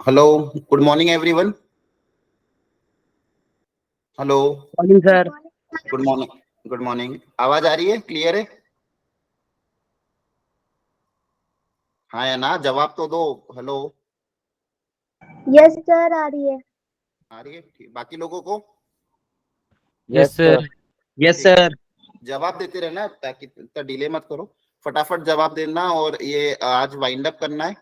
Hello, good morning everyone. Hello, morning sir. Good morning. Good morning. आवाज आ रही है? Clear है? हाँ या ना, जवाब तो दो। हेलो, यस सर, आ रही है। आ रही है? ठीक। बाकी लोगों को यस सर। यस ठीक है। सर। जवाब देते रहना, ताकि इतना डिले मत करो। फटाफट जवाब देना और ये आज वाइंड अप करना है।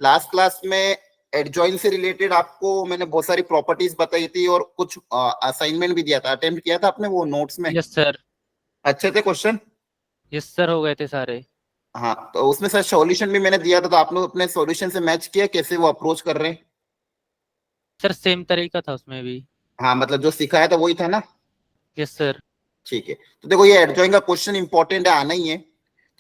लास्ट क्लास में एडजॉइन से रिलेटेड आपको मैंने बहुत सारी प्रॉपर्टीज बताई थी और कुछ असाइनमेंट भी दिया था। अटेम्प्ट किया था आपने वो नोट्स में? Yes sir. अच्छे थे क्वेश्चन? यस सर, हो गए थे सारे। हाँ, तो उसमें सर सॉल्यूशन भी मैंने दिया था, तो आप लोग अपने सॉल्यूशन से मैच किया कैसे वो अप्रोच कर रहे हैं? सर सेम तरीका था उसमें भी। हाँ, मतलब जो सिखाया था वही था ना? Yes sir. ठीक है। तो देखो, ये एडजॉइन का क्वेश्चन इंपॉर्टेंट है, आना ही है।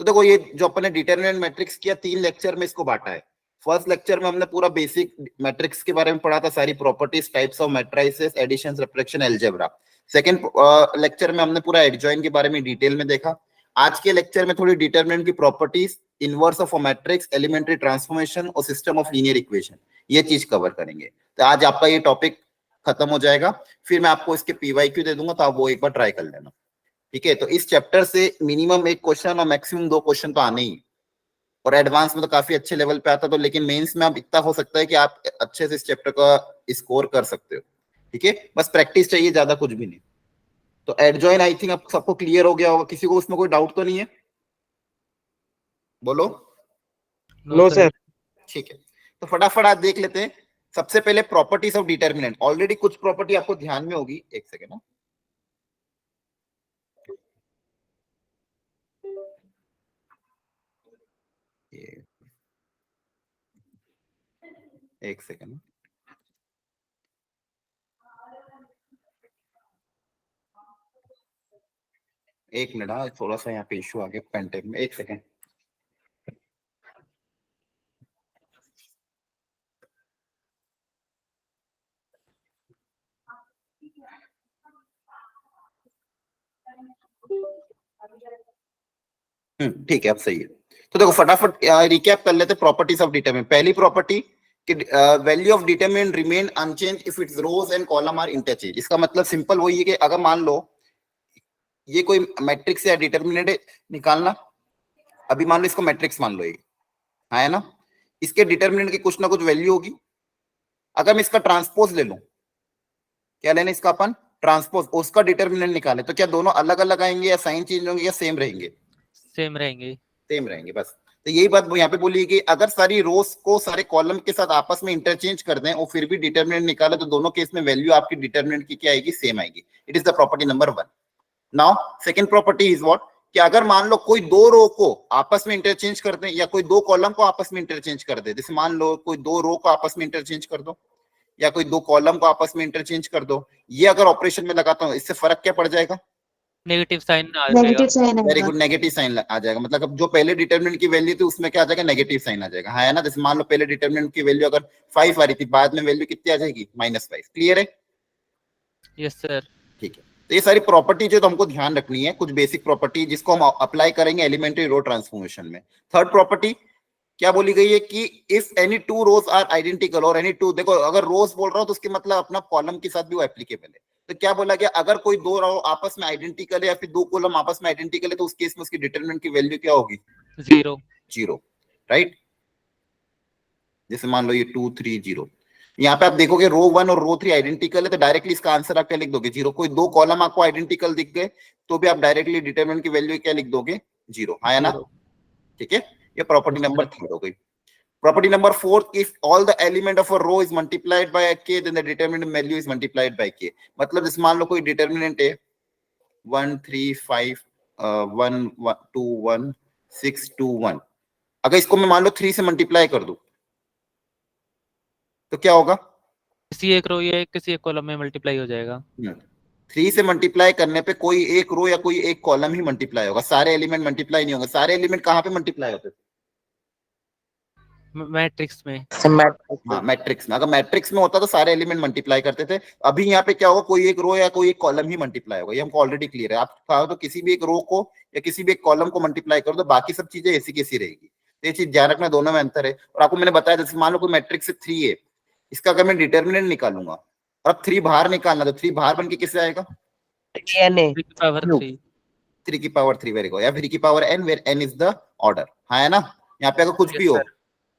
तो देखो, ये जो अपन ने डिटरमिनेंट मैट्रिक्स किया, 3 लेक्चर में इसको बांटा है। फर्स्ट लेक्चर में हमने पूरा बेसिक मैट्रिक्स के बारे में पढ़ा था, सारी properties, types of matrices, addition, subtraction, algebra. Second lecture में हमने पूरा एडजॉइन के बारे में डिटेल में देखा। आज के लेक्चर में थोड़ी डिटरमिनेंट की properties, inverse of a matrix, elementary transformation और सिस्टम ऑफ लीनियर इक्वेशन, ये चीज कवर करेंगे। तो आज आपका ये टॉपिक खत्म हो जाएगा। फिर मैं आपको इसके पीवाईक्यू दे दूंगा, तो आप वो एक बार ट्राई कर लेना। ठीक है? तो इस चैप्टर से मिनिमम एक क्वेश्चन और मैक्सिमम 2 क्वेश्चन तो आने ही, और एडवांस में तो काफी अच्छे लेवल पे आता। तो लेकिन मेंस में अब इतना हो सकता है कि आप अच्छे से इस चैप्टर का स्कोर कर सकते हो। ठीक है? बस प्रैक्टिस चाहिए, ज्यादा कुछ भी नहीं। तो एडजॉइन आई थिंक अब सबको क्लियर हो गया होगा। किसी को उसमें कोई डाउट तो नहीं है? बोलो। No sir. ठीक है, तो फटाफट आज देख लेते हैं। सबसे पहले प्रॉपर्टीज ऑफ डिटर्मिनेंट। ऑलरेडी कुछ प्रॉपर्टी आपको ध्यान में होगी, एक सेकेंड ना। एक सेकेंड, एक मिनट। हाँ, थोड़ा सा यहाँ पे इशू आ गया पेन टाइप में, एक सेकेंड। ठीक है, अब सही है। तो देखो, फटाफट रिकैप कर लेते प्रॉपर्टीज ऑफ डिटरमिनेंट। पहली प्रॉपर्टी कि value of determinant remain unchange if its rows and column are interchange. इसका मतलब सिंपल वही है कि अगर मान लो ये कोई मैट्रिक्स या डिटरमिनेंट निकालना, अभी मान लो इसको मैट्रिक्स मान लो, ये है ना, इसके डिटरमिनेंट की कुछ ना कुछ वैल्यू होगी। अगर मैं इसका ट्रांसपोज ले लूं, क्या लेना इसका अपन? ट्रांसपोज, उसका डिटरमिनेंट निकाले, तो क्या दोनों अलग अलग आएंगे या साइन चेंज होंगे या सेम रहेंगे? सेम रहेंगे। सेम रहेंगे, बस। तो यही बात यहाँ पे बोली कि अगर सारी रोज को सारे कॉलम के साथ आपस में इंटरचेंज कर दें और फिर भी डिटरमिनेंट निकाले, तो दोनों केस में वैल्यू आपकी डिटरमिनेंट की क्या आएगी? सेम आएगी। It is the property number 1। Now second property is what, कि अगर मान लो कोई दो रो को आपस में इंटरचेंज कर दें या कोई दो कॉलम को आपस में इंटरचेंज कर दे, जैसे मान लो कोई दो रो को आपस में इंटरचेंज कर दो या कोई दो कॉलम को आपस में इंटरचेंज कर दो, ये अगर ऑपरेशन में लगाता हूं, इससे फर्क क्या पड़ जाएगा? नेगेटिव साइन आ नेगेटिव जाएगा। साइन वेरी आएगा। गुड, नेगेटिव साइन आ जाएगा। मतलब जो पहले डिटरमिनेंट की वैल्यू थी उसमें क्या आ जाएगा? नेगेटिव साइन आ जाएगा, है ना? जैसे मान लो पहले डिटरमिनेंट की वैल्यू अगर 5 आ रही थी, बाद में वैल्यू कितनी आ जाएगी? -5। क्लियर है? Yes sir. ठीक है। तो ये सारी प्रॉपर्टी जो तो हमको ध्यान रखनी है, कुछ बेसिक प्रॉपर्टी जिसको हम अप्लाई करेंगे एलिमेंट्री रो ट्रांसफॉर्मेशन में। थर्ड प्रॉपर्टी क्या बोली गई है कि if any two rows are identical और एनी टू, देखो अगर रोज बोल रहा हूं तो उसके मतलब अपना कॉलम के साथ भी वो एप्लीकेबल है। तो क्या बोला गया? अगर कोई दो रो आपस में आइडेंटिकल है या फिर दो कॉलम आपस में आइडेंटिकल है, तो उस केस में उसकी डिटरमिनेंट की वैल्यू क्या होगी? 0। 0। राइट? जैसे मान लो ये 2 3 0, यहाँ पे आप देखोगे रो 1 और रो 3 आइडेंटिकल है, तो डायरेक्टली इसका आंसर आप क्या लिख दोगे? 0। कोई दो कॉलम आपको आइडेंटिकल दिख गए तो भी आप डायरेक्टली डिटरमिनेंट की वैल्यू क्या लिख दोगे? 0, है ना? 0। ठीक है, ये प्रॉपर्टी नंबर 3 हो गई। Property number 4, if all the element of a row is multiplied by a k, then the determinant value is multiplied by k। मतलब जैसे मान लो कोई डिटरमिनेंट है 1 3 5 1 2 1 6 2 1, अगर इसको मैं मान लो 3 से मल्टीप्लाई कर दूं तो क्या होगा? किसी एक रो या किसी एक कॉलम में मल्टीप्लाई हो जाएगा। 3 से मल्टीप्लाई करने पे कोई एक रो या कोई एक कॉलम ही मल्टीप्लाई होगा, सारे एलिमेंट मल्टीप्लाई नहीं होंगे। सारे एलिमेंट कहाँ पे मल्टीप्लाई होते हैं? मैट्रिक्स में। हाँ, मैट्रिक्स में। अगर मैट्रिक्स में होता तो सारे एलिमेंट मल्टीप्लाई करते थे। अभी यहाँ पे क्या होगा? कोई एक रो या कोई एक कॉलम ही मल्टीप्लाई होगा, ये हमको ऑलरेडी क्लियर है। आप चाहो तो किसी भी एक रो को या किसी भी एक कॉलम को मल्टीप्लाई कर दो, बाकी सब चीजें ऐसी कैसी रहेगी। तो ये चीज ध्यान रखना, दोनों में अंतर है। और आपको मैंने बताया, जैसे मान लो कोई मैट्रिक्स 3 है, इसका अगर मैं डिटर्मिनेंट निकालूंगा और अब 3 बाहर निकालना, तो 3 बाहर बन के किससे आएगा? NA 3 की पावर Cube. 3 3 की पावर 3 वेरी गुड, या 3 की power n where n is the order. हाँ है ना, यहाँ पे अगर कुछ Yes, भी हो sir.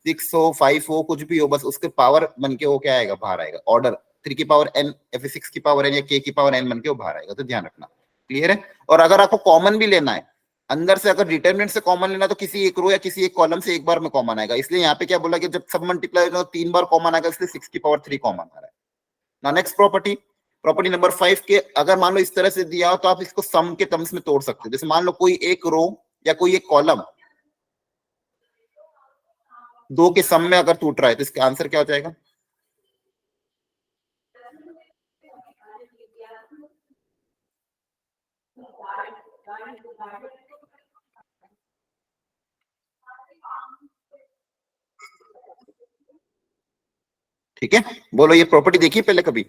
6 हो 5 हो कुछ भी हो, बस उसके पावर बन के वो क्या आएगा? बाहर आएगा। ऑर्डर 3 की पावर n या फिर 6 की पावर n या k की पावर n बन के वो बाहर आएगा, तो ध्यान रखना। क्लियर है? और अगर आपको कॉमन भी लेना है, अंदर से अगर डिटरमिनेंट से कॉमन लेना, तो किसी एक रो या किसी एक कॉलम से एक बार में कॉमन आएगा। इसलिए यहाँ पे क्या बोला कि जब सब मल्टीप्लाई होगा तो 3 बार कॉमन आएगा, इसलिए 6 की पावर 3 कॉमन आ रहा है। ना नेक्स्ट प्रॉपर्टी नंबर 5 के, अगर मान लो इस तरह से दिया हो तो आप इसको सम के टर्म्स में तोड़ सकते हो। जैसे मान लो कोई एक रो या कोई एक कॉलम 2 के सम में अगर टूट रहा है, तो इसका आंसर क्या हो जाएगा? ठीक है, बोलो ये प्रॉपर्टी देखी पहले कभी?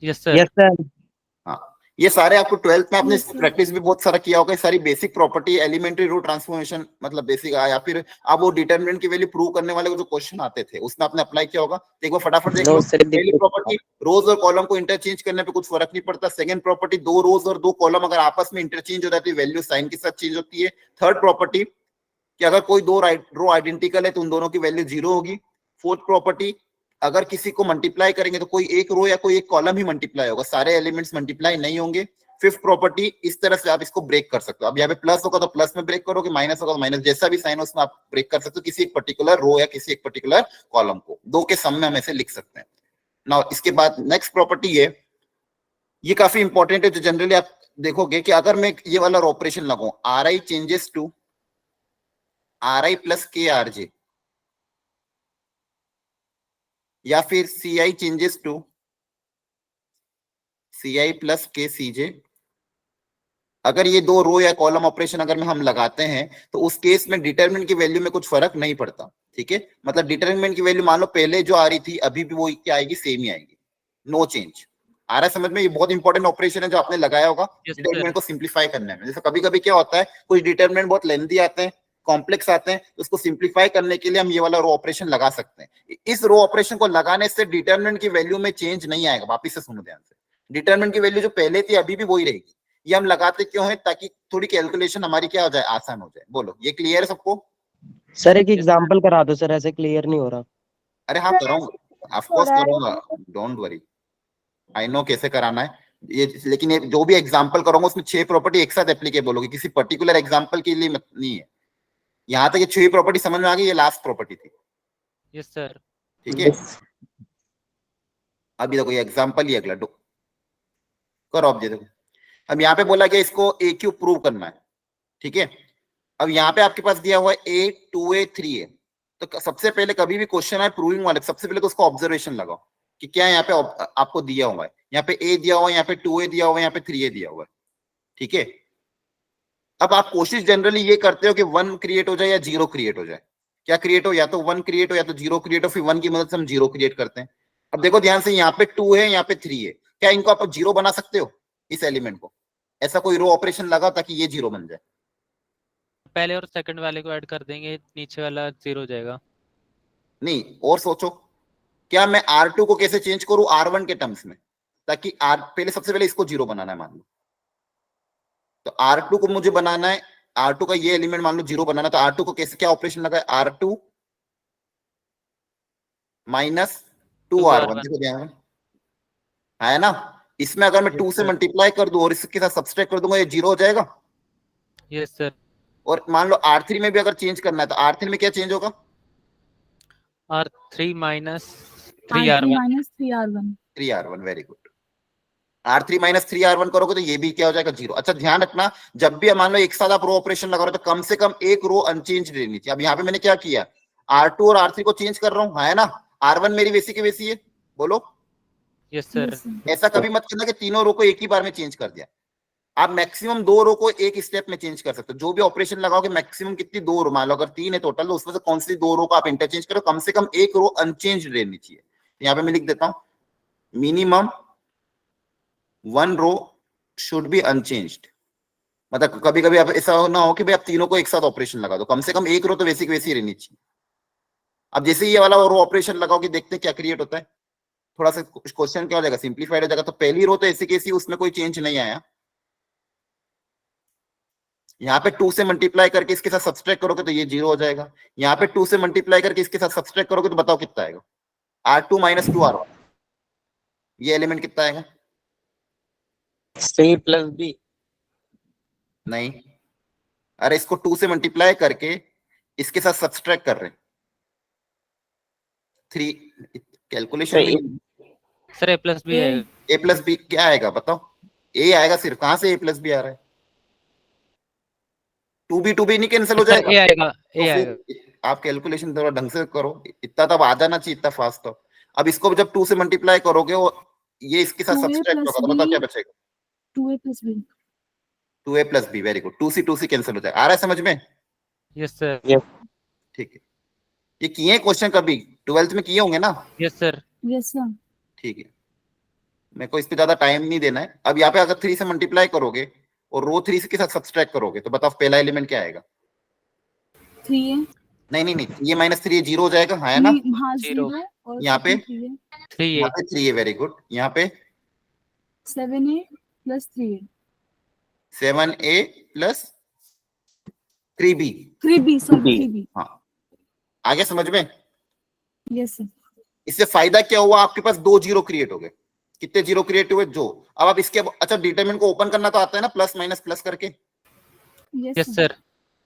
Yes sir. Yes sir. हाँ, ये सारे आपको 12th में आपने प्रैक्टिस भी बहुत सारा किया होगा। ये सारी basic property, elementary row transformation, मतलब बेसिक, या फिर आप वो डिटरमिनेंट की वैल्यू प्रूव करने वाले जो क्वेश्चन आते थे उसमें आपने अप्लाई किया होगा। तो एक बार फटाफट देख लो। पहली प्रॉपर्टी, रोज और कॉलम को इंटरचेंज करने पे कुछ फर्क नहीं पड़ता। सेकंड प्रॉपर्टी, 2 रोज और 2 कॉलम अगर आपस में इंटरचेंज हो जाती है, वैल्यू साइन के साथ चेंज होती है। थर्ड प्रॉपर्टी कि अगर कोई 2 रो आइडेंटिकल है तो उन दोनों की वैल्यू 0 होगी। फोर्थ प्रॉपर्टी, अगर किसी को मल्टीप्लाई करेंगे तो कोई एक रो या कोई एक कॉलम ही मल्टीप्लाई होगा, सारे एलिमेंट्स मल्टीप्लाई नहीं होंगे। फिफ्थ प्रॉपर्टी, इस तरह से आप इसको ब्रेक कर सकते हो। अब यहाँ पे प्लस होगा तो प्लस में ब्रेक करोगे, माइनस होगा तो माइनस, जैसा भी साइन हो उसमें आप ब्रेक कर सकते हो किसी एक पर्टिकुलर रो या किसी एक पर्टिकुलर कॉलम को। 2 के सम में हम ऐसे लिख सकते हैं। नाउ इसके बाद नेक्स्ट प्रॉपर्टी ये काफी इंपॉर्टेंट है, जो जनरली आप देखोगे कि अगर मैं ये वाला ऑपरेशन लगाऊं, R I changes to R I plus K R J, या फिर C I changes to C I plus K C जे, अगर ये 2 रो या कॉलम ऑपरेशन अगर में हम लगाते हैं तो उस केस में डिटरमिनेंट की वैल्यू में कुछ फर्क नहीं पड़ता। ठीक है, मतलब डिटरमिनेंट की वैल्यू मान लो पहले जो आ रही थी अभी भी वो क्या आएगी? सेम ही आएगी, नो चेंज। आ रहा है समझ में? ये बहुत इंपॉर्टेंट ऑपरेशन है जो आपने लगाया होगा डिटरमिनेंट को सिंप्लीफाई करने में। जैसे कभी कभी क्या होता है, कुछ डिटरमिनेंट बहुत लेंथी आते हैं, कॉम्प्लेक्स आते हैं, तो उसको सिंप्लीफाई करने के लिए हम ये वाला रो ऑपरेशन लगा सकते हैं। इस रो ऑपरेशन को लगाने से डिटरमिनेंट की वैल्यू में चेंज नहीं आएगा। वापिस से सुनो ध्यान से, डिटरमिनेंट की वैल्यू जो पहले थी अभी भी वही रहेगी। ये हम लगाते क्यों है? ताकि थोड़ी कैलकुलेशन हमारी क्या हो जाए? आसान हो जाए। बोलो, ये क्लियर है सबको? सर एक एग्जांपल करा दो सर, ऐसे क्लियर नहीं हो रहा। अरे हाँ करूंगा, ऑफ कोर्स करूंगा, डोंट वरी, आई नो कैसे कराना है ये। लेकिन ये जो भी एग्जांपल करूंगा उसमें 6 प्रॉपर्टी एक साथ एप्लीकेबल होगी, किसी पर्टिकुलर एग्जांपल के लिए नहीं है। यहाँ तक ये 6 प्रॉपर्टी समझ में आ गई, ये लास्ट प्रॉपर्टी थी। Yes sir. ठीक है, अभी देखो ये एग्जांपल ही अगला करो। अब देखो, अब यहाँ पे बोला गया इसको ए क्यूब प्रूव करना है। ठीक है, अब यहाँ पे आपके पास दिया हुआ है a 2a 3a, तो सबसे पहले कभी भी क्वेश्चन है प्रूविंग वाले, सबसे पहले तो उसको ऑब्जर्वेशन लगाओ कि क्या यहाँ पे आपको दिया हुआ है। यहाँ पे a दिया हुआ है, यहाँ पे 2a दिया हुआ है, यहाँ पे 3a दिया हुआ है। ठीक है, अब आप कोशिश जनरली ये करते हो कि 1 क्रिएट हो जाए या 0 क्रिएट हो जाए। क्या क्रिएट हो? या तो 1 क्रिएट हो या तो 0 क्रिएट हो, फिर 1 की मदद से हम 0 क्रिएट करते हैं। अब देखो ध्यान से, यहाँ पे 2 है, यहाँ पे 3 है, क्या इनको आप 0 बना सकते हो? इस एलिमेंट को ऐसा कोई रो ऑपरेशन लगा ताकि ये 0 बन जाए। पहले और सेकंड वाले को ऐड कर देंगे, नीचे वाला 0 हो जाएगा। नहीं, और सोचो, क्या मैं R2 को कैसे चेंज करूं R1 के टर्म्स में, ताकि पहले सबसे पहले इसको 0 बनाना है मान लो, तो R2 को मुझे बनाना है, R2 का ये एलिमेंट मान लो 0 बनाना, तो R2 को कैसे, क्या ऑपरेशन लगा है? R2 minus 2R1। देखो ध्यान है ना, इसमें अगर मैं 2 से मल्टीप्लाई कर दूं और इसके साथ सब्सट्रैक्ट कर दूंगा, ये 0 हो जाएगा। Yes sir. और मान लो R3 में भी अगर चेंज करना है तो R3 में क्या चेंज होगा? R3 minus 3R1। 3R1, very good. R3 minus 3R1 करोगे तो ये भी क्या हो जाएगा? 0। अच्छा ध्यान रखना, जब भी मान लो एक साथ आप रो ऑपरेशन लगा रहे हो तो कम से कम एक रो अनचेंज रहनी चाहिए। अब यहाँ पे मैंने क्या किया, R2 और R3 को चेंज कर रहा हूँ, है ना। R1 मेरी वैसी की वैसी है, बोलो। Yes sir. ऐसा कभी मत करना कि तीनों रो को एक ही बार में चेंज कर दिया। आप मैक्सिमम 2 रो को एक स्टेप में चेंज कर सकते हो। जो भी ऑपरेशन लगाओगे मैक्सिमम कितनी, 2 रो, मान लो अगर 3 है टोटल, तो उसमें से कौन सी 2 रो को आप इंटरचेंज करो, कम से कम एक रो अनचेंज रहनी चाहिए। यहाँ पे मैं लिख देता हूं, minimum 1 row should be unchanged. मतलब कभी कभी आप ऐसा ना हो कि भाई आप तीनों को एक साथ ऑपरेशन लगा दो, कम से कम एक रो तो वैसी की वैसी रहनी चाहिए। अब जैसे ये वाला रो ऑपरेशन लगाओ कि देखते हैं क्या क्रिएट होता है। थोड़ा सा क्वेश्चन क्या हो जाएगा, सिंप्लीफाइड हो जाएगा। तो पहली रो तो ऐसी कैसी, उसमें कोई चेंज नहीं आया। यहाँ पे 2 से मल्टीप्लाई करके इसके साथ सब्सट्रैक्ट करोगे तो ये 0 हो जाएगा। यहाँ पे 2 से मल्टीप्लाई करके इसके साथ सब्सट्रैक्ट करोगे तो बताओ कितना आएगा, R2 माइनस 2R1। ये एलिमेंट कितना आएगा? C plus B। नहीं, अरे इसको 2 से मल्टीप्लाई करके इसके साथ सब्सट्रैक्ट कर रहे हैं 3, कैलकुलेशन सर, में सर A प्लस बी आएगा। ए प्लस बी क्या आएगा बताओ? ए आएगा सिर्फ, कहां से ए प्लस बी आ रहा है? 2b नहीं कैंसिल हो सर जाएगा? A आएगा, तो A आएगा। फिर आप कैलकुलेशन थोड़ा ढंग से करो, इतना तब आ जाना चाहिए, इतना फास्ट। तो अब इसको जब 2 से मल्टीप्लाई करोगे और ये इसके साथ 2a सब्सट्रैक्ट plus होगा तो बताओ b, क्या बचेगा? 2a plus b। 2a plus B, very good. 2 से कैंसिल हो जाएगा। आ रहा है समझ में? Yes sir. ठीक है, ये किए क्वेश्चन कभी 12th में किए होंगे ना? Yes sir. Yes sir. ठीक है, मेरे को इस पे ज्यादा टाइम नहीं देना है। अब यहाँ पे अगर 3 से मल्टीप्लाई करोगे और रो 3 के साथ सब्सट्रैक्ट करोगे तो बताओ पहला एलिमेंट क्या आएगा? 3a। नहीं, ये माइनस 3 जीरो हो जाएगा, हाँ है ना? हाँ, Zero। 0 और यहाँ पे 3a। 3A। यहाँ पे 3 है, वेरी गुड। यहाँ पे 7a plus 3a। 7a plus 3b। 3b, sorry 3b। हाँ, आगे समझ में? Yes sir. इससे फायदा क्या हुआ, आपके पास 2 जीरो क्रिएट हो गए। कितने जीरो क्रिएट हुए? जो। अब आप इसके अच्छा डिटरमिनेंट को ओपन करना तो आता है ना, प्लस माइनस प्लस करके। Yes sir.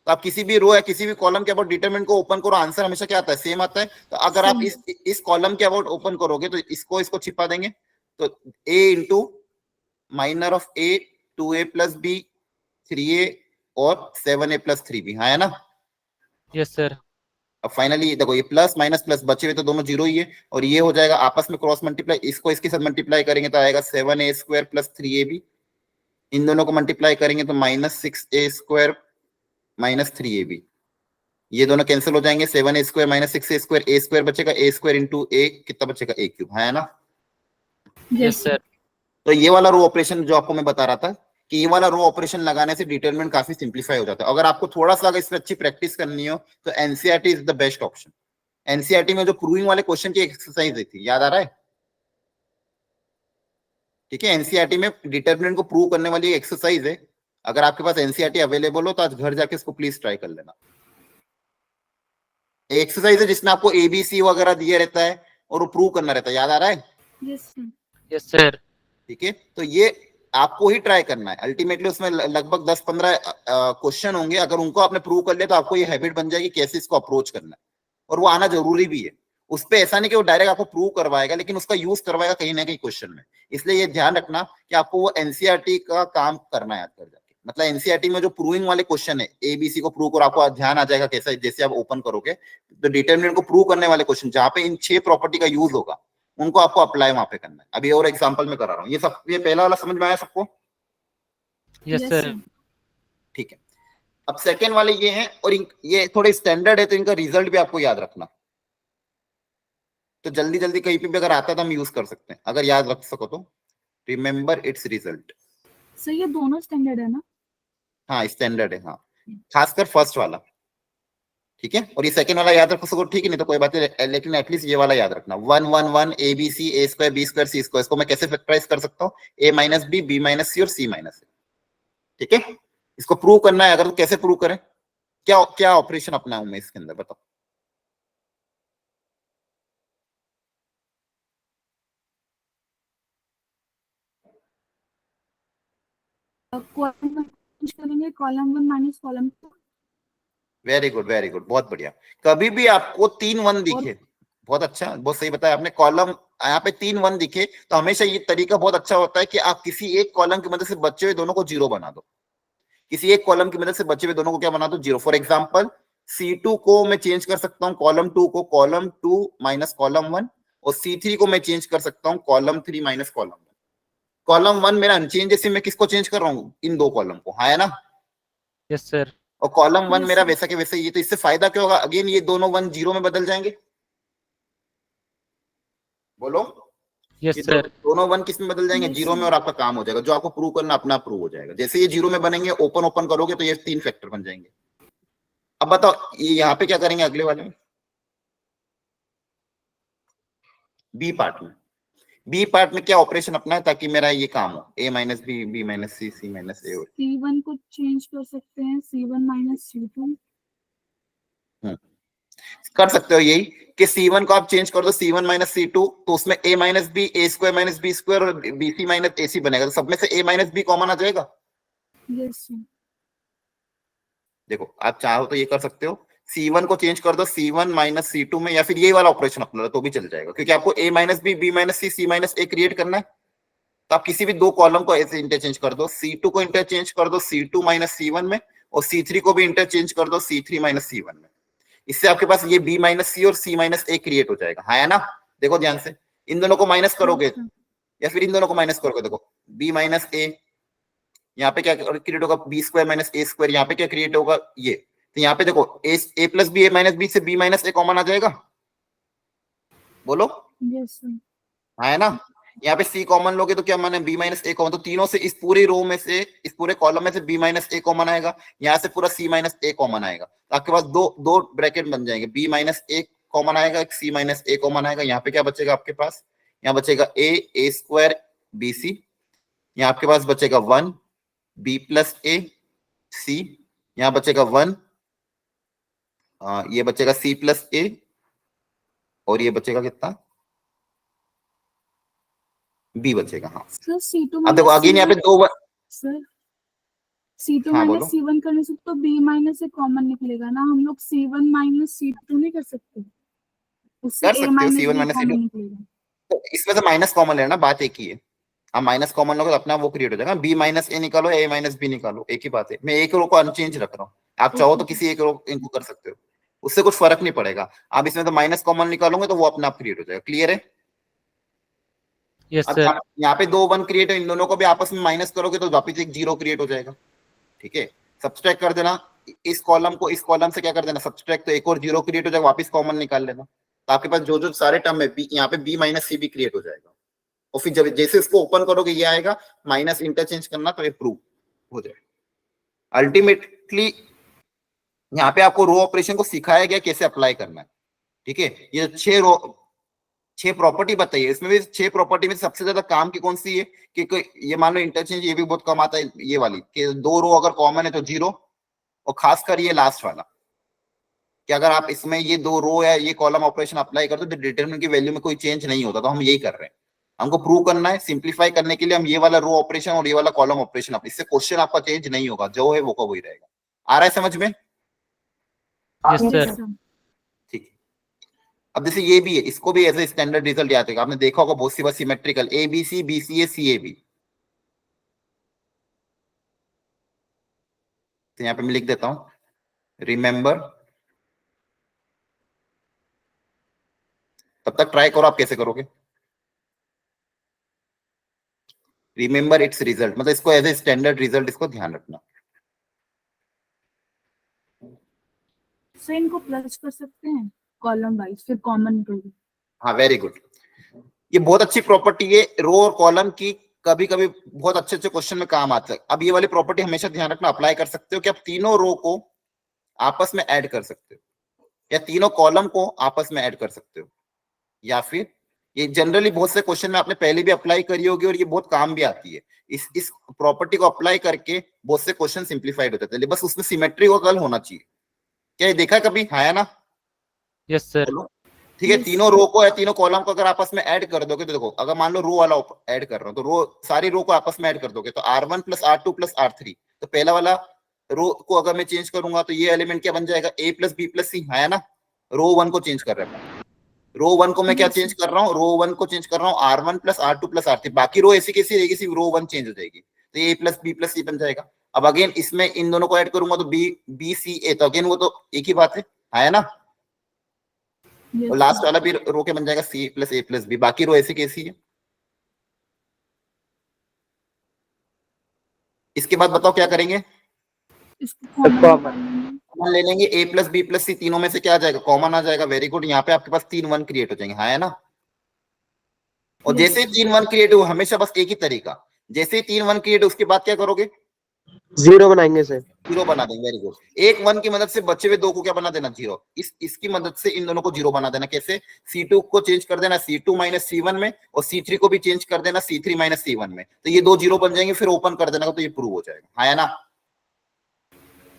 तो आप किसी भी रो या किसी भी कॉलम के अबाउट डिटरमिनेंट को ओपन करो, आंसर हमेशा क्या आता है? सेम आता है। तो अगर आप इस कॉलम के अबाउट ओपन करोगे तो इसको छिपा देंगे, तो a into minor of a 2a plus b 3a और 7a प्लस 3b, हाँ है ना? Yes sir. अब फाइनली देखो, ये प्लस माइनस प्लस बचे हुए तो दोनों जीरो ही है, और ये हो जाएगा आपस में क्रॉस मल्टीप्लाई। इसको इसके साथ मल्टीप्लाई करेंगे तो आएगा 7a स्क्वायर प्लस 3ab। इन दोनों को मल्टीप्लाई करेंगे तो minus 6a square minus 3ab। ये दोनों कैंसिल हो जाएंगे, 7a square minus 6a square, a square बचेगा, a स्क्वायर इंटू a कितना बचेगा? a क्यूब, है ना? Yes sir. तो ये वाला रो ऑपरेशन जो आपको मैं बता रहा था कि ये वाला रो ऑपरेशन लगाने से डिटरमिनेंट काफी सिंप्लीफाई हो जाता है। अगर आपको थोड़ा सा अगर इसमें अच्छी प्रैक्टिस करनी हो तो NCERT is the best option. NCERT में जो प्रूविंग वाले क्वेश्चन की एक्सरसाइज दी थी, याद आ रहा है? ठीक है, एनसीईआरटी में डिटरमिनेंट को प्रूव करने वाली एक्सरसाइज है। अगर आपके पास एनसीईआरटी अवेलेबल हो तो आज घर जाके इसको प्लीज ट्राई कर लेना। एक्सरसाइज है जिसमें आपको एबीसी वगैरह दिया रहता है और वो प्रूव करना रहता है, याद आ रहा है? Yes sir. Yes sir. ठीक है, तो ये आपको ही ट्राई करना है। अल्टीमेटली उसमें लगभग 10-15 क्वेश्चन होंगे। अगर उनको आपने प्रूव कर लिया तो आपको ये हैबिट बन जाएगी कैसे इसको अप्रोच करना है, और वो आना जरूरी भी है। उस पे ऐसा नहीं कि वो डायरेक्ट आपको प्रूव करवाएगा, लेकिन उसका यूज करवाएगा कहीं ना कहीं क्वेश्चन में। इसलिए ये ध्यान रखना कि आपको वो एनसीईआरटी का काम करना है याद कर जाके। मतलब एनसीईआरटी में जो प्रूविंग वाले क्वेश्चन है, एबीसी को प्रूव करो, आपको ध्यान आ जाएगा कैसा, जैसे आप ओपन करोगे तो डिटरमिनेंट को प्रूव करने वाले क्वेश्चन जहां पे इन 6 प्रॉपर्टी का यूज होगा, उनको आपको अप्लाई वहां पे करना है। अभी और एग्जांपल में करा रहा हूँ। ये पहला वाला समझ में आया सबको? Yes sir. ठीक है, अब सेकेंड वाले ये हैं, और ये थोड़े स्टैंडर्ड है तो इनका रिजल्ट भी आपको याद रखना। तो जल्दी जल्दी कहीं पे भी अगर आता है तो हम यूज कर सकते हैं, अगर याद रख सको तो। Remember it's result. सर ये दोनों स्टैंडर्ड है ना? हाँ स्टैंडर्ड है, हाँ, खासकर फर्स्ट वाला। ठीक है, और ये सेकंड वाला याद रख सको ठीक है, नहीं तो कोई बात नहीं, लेकिन एटलीस्ट ये वाला याद रखना। 1 1 1 A B C A square B square C square, इसको मैं कैसे फैक्टराइज कर सकता हूँ? A minus B minus C और सी माइनस ए। ठीक है, इसको प्रूव करना है। अगर तो कैसे प्रूव करें, क्या क्या ऑपरेशन अपनाऊं मैं इसके अंदर, बताओ? कॉलम चेंज करेंगे, column 1 minus column 2। Very good, very good, बहुत बढ़िया। कभी भी आपको 3 1 दिखे, बहुत अच्छा, बहुत सही बताया आपने। कॉलम यहाँ पे 3 1 दिखे तो हमेशा ये तरीका बहुत अच्छा होता है कि आप किसी एक कॉलम की मदद से बचे हुए दोनों को जीरो बना दो। किसी एक कॉलम की मदद से बचे हुए दोनों को क्या बना दो? जीरो। फॉर एग्जाम्पल C2 को मैं चेंज कर सकता हूँ कॉलम 2 को कॉलम 2 माइनस कॉलम 1, और C3 को मैं चेंज कर सकता हूँ कॉलम 3 माइनस कॉलम 1। कॉलम 1 मेरा अनचेंज है, मैं किसको चेंज कर रहा हूँ? इन दो कॉलम को, हाँ है ना? Yes sir. और कॉलम 1 मेरा वैसा के वैसे ही। तो इससे फायदा क्या होगा? अगेन ये दोनों 1 जीरो में बदल जाएंगे। बोलो। यस ये सर। दोनों 1 किस में बदल जाएंगे? Yes, जीरो में, और आपका काम हो जाएगा। जो आपको प्रूव करना अपना प्रूव हो जाएगा। जैसे ये जीरो में बनेंगे, ओपन ओपन करोगे तो ये 3 फैक्टर बन जाएंगे। अब बताओ ये यहाँ पे क्या करेंगे अगले वाले में, बी पार्ट में। बी पार्ट में क्या ऑपरेशन अपना है ताकि मेरा ये काम हो, a minus B, B minus C, C minus A. C1 को चेंज कर सकते हैं C1 माइनस C2। कर सकते हो यही कि C1 को आप चेंज कर दो C1 माइनस C2, तो उसमें a minus B, A square minus B square और B C minus A C बनेगा, तो सब में से a माइनस बी कॉमन आ जाएगा। Yes sir. देखो आप चाहो तो ये कर सकते हो, C1 को चेंज कर दो C1 माइनस C2 में, या फिर ये वाला ऑपरेशन अपना लो तो भी चल जाएगा, क्योंकि आपको a minus B, B minus C, C minus A create करना है। तो आप किसी भी दो कॉलम को ऐसे इंटरचेंज कर दो, C2 को इंटरचेंज कर दो C2 माइनस C1 में, और C3 को भी इंटरचेंज कर दो C3 माइनस C1 में। इससे आपके पास ये b माइनस सी और c माइनस ए क्रिएट हो जाएगा, है ना। देखो ध्यान से, इन दोनों को माइनस करोगे या फिर इन दोनों को माइनस करोगे, देखो b माइनस ए, यहाँ पे क्या क्रिएट होगा, बी स्क्वायर माइनस ए स्क्वायर, यहाँ पे क्या क्रिएट होगा ये, तो यहाँ पे देखो ए प्लस बी, ए माइनस बी से b माइनस ए कॉमन आ जाएगा, बोलो। Yes sir. है ना। यहाँ पे c कॉमन लोगे तो क्या माने, b माइनस ए कॉमन, तो तीनों से इस पूरी रो में से, इस पूरे कॉलम में से b माइनस ए कॉमन आएगा, यहाँ से पूरा c माइनस ए कॉमन आएगा, तो आपके पास दो दो ब्रैकेट बन जाएंगे, b माइनस ए कॉमन आएगा, एक c माइनस ए कॉमन आएगा। यहाँ पे क्या बचेगा आपके पास, यहाँ बचेगा ए स्क्वायर बी सी, यहाँ आपके पास बचेगा 1 b प्लस ए सी, यहाँ बचेगा 1, ये बचेगा c प्लस ए, और ये बचेगा कितना, बी बचेगा। हाँ सर C2 अब देखो अगेन यहाँ पे दो सर C2 हाँ, माइनस C1 करने से तो B माइनस से कॉमन निकलेगा ना, हम लोग C1 माइनस C2 नहीं कर सकते, उससे कर A सकते हो minus C1 B minus common C2, निकलेगा। तो इसमें से माइनस कॉमन लेना, बात एक ही है। आप माइनस कॉमन लोगे तो अपना वो क्रिएट हो जाएगा, बी माइनस ए निकालो, ए माइनस बी निकालो, एक ही बात है। मैं एक रो को अनचेंज रख रहा हूँ, आप चाहो तो किसी एक रो इनको कर सकते हो, उससे कुछ फर्क नहीं पड़ेगा। आप इसमें तो माइनस कॉमन निकालोगे तो वो अपने आप क्रिएट हो जाएगा। क्लियर है। यस अब सर। यहाँ पे 2 1 क्रिएट है, इन दोनों को भी आपस में माइनस करोगे तो वापिस एक 0 क्रिएट हो जाएगा। ठीक है, सब्सट्रैक्ट कर देना, इस कॉलम को इस कॉलम से क्या कर देना, सब्सट्रैक्ट, तो एक और 0 क्रिएट हो जाएगा, वापस कॉमन निकाल लेना, तो आपके पास जो जो सारे टर्म है यहाँ पे b माइनस सी भी क्रिएट हो जाएगा। और फिर जब जैसे इसको ओपन करोगे ये आएगा, माइनस इंटरचेंज करना तो ये प्रूव हो जाएगा। अल्टीमेटली यहाँ पे आपको रो ऑपरेशन को सिखाया गया कैसे अप्लाई करना है। ठीक है, ये 6 प्रॉपर्टी बताइए, इसमें भी 6 प्रॉपर्टी में सबसे ज्यादा काम की कौन सी है कि ये मान लो इंटरचेंज, ये भी बहुत कम आता है ये वाली, कि 2 रो अगर कॉमन है तो 0, और खासकर ये लास्ट वाला कि अगर आप इसमें ये 2 रो या ये कॉलम ऑपरेशन अप्लाई करते हो तो डिटरमिनेंट की वैल्यू में कोई चेंज नहीं होता, तो हम यही कर रहे हैं। हमको प्रूव करना है, सिंप्लीफाई करने के लिए हम ये वाला रो ऑपरेशन और ये वाला कॉलम ऑपरेशन, इससे क्वेश्चन आपका चेंज नहीं होगा, जो है वो का वही रहेगा। आ रहा है समझ में। Yes sir. ठीक, अब जैसे ये भी है, इसको भी एज ए स्टैंडर्ड रिजल्ट याद है, आपने देखा होगा बहुत सी बार symmetrical A B C, B C A, C A B. तो यहाँ पे मैं लिख देता हूं, रिमेंबर, तब तक ट्राई करो आप कैसे करोगे। रिमेंबर इट्स रिजल्ट, मतलब इसको एज ए स्टैंडर्ड रिजल्ट, इसको ध्यान रखना। सर इनको प्लस कर सकते हैं कॉलम वाइज, फिर कॉमन निकलेगा। हाँ वेरी गुड, ये बहुत अच्छी प्रॉपर्टी है रो और कॉलम की, कभी कभी बहुत अच्छे अच्छे क्वेश्चन में काम आता है। अब ये वाली प्रॉपर्टी हमेशा ध्यान रखना, अप्लाई कर सकते हो कि आप तीनों रो को आपस में ऐड कर सकते हो, या तीनों कॉलम को आपस में ऐड कर सकते हो, या फिर ये जनरली बहुत से क्वेश्चन में आपने पहले भी अप्लाई करी होगी और ये बहुत काम भी आती है। इस प्रॉपर्टी को अप्लाई करके बहुत से क्वेश्चन सिंप्लीफाइड हो जाते हैं, बस उसमें सिमेट्री का कल होना चाहिए। क्या ये देखा कभी, है ना। Yes sir. ठीक है, तीनों रो को या तीनों कॉलम को अगर आपस में ऐड कर दोगे तो देखो, अगर मान लो रो वाला ऐड कर रहा हूं तो रो, सारी रो को आपस में ऐड कर दोगे तो R1 plus R2 plus R3, तो पहला वाला रो को अगर मैं चेंज करूंगा तो ये एलिमेंट क्या बन जाएगा, A प्लस बी प्लस सी, है ना। रो 1 को चेंज कर रहा है, रो 1 को मैं क्या चेंज कर रहा हूँ, रो 1 को चेंज कर रहा हूँ R1 plus R2 plus R3, बाकी रो ऐसी कैसी रहेगी, सिर्फ रो 1 चेंज हो जाएगी, तो A प्लस बी प्लस सी बन जाएगा। अब अगेन इसमें इन दोनों को ऐड करूंगा तो बी सी ए, तो अगेन वो तो एक ही बात है ना। और लास्ट वाला भी रो के बन जाएगा सी प्लस ए प्लस बी, बाकी रो ऐसी कैसी है। इसके बाद बताओ क्या करेंगे, कॉमन ले लेंगे, ए प्लस बी प्लस सी तीनों में से क्या आ जाएगा, कॉमन आ जाएगा। वेरी गुड, यहाँ पे आपके पास 3 1 क्रिएट हो जाएंगे, है ना। और जैसे ही 3 1 क्रिएट हो, हमेशा बस एक ही तरीका, जैसे ही 3 1 क्रिएट हो उसके बाद क्या करोगे, जीरो बनाएंगे सर। जीरो बना देंगे, वेरी गुड। एक 1 की मदद से बचे हुए 2 को क्या बना देना, जीरो। इसकी मदद से इन दोनों को जीरो बना देना। कैसे? C2 को चेंज कर देना C2 माइनस C1 में, और C3 को भी चेंज कर देना C3 माइनस C1 में, तो ये 2 जीरो बन जाएंगे, फिर ओपन कर देना, तो ये प्रूव हो जाएगा, है ना।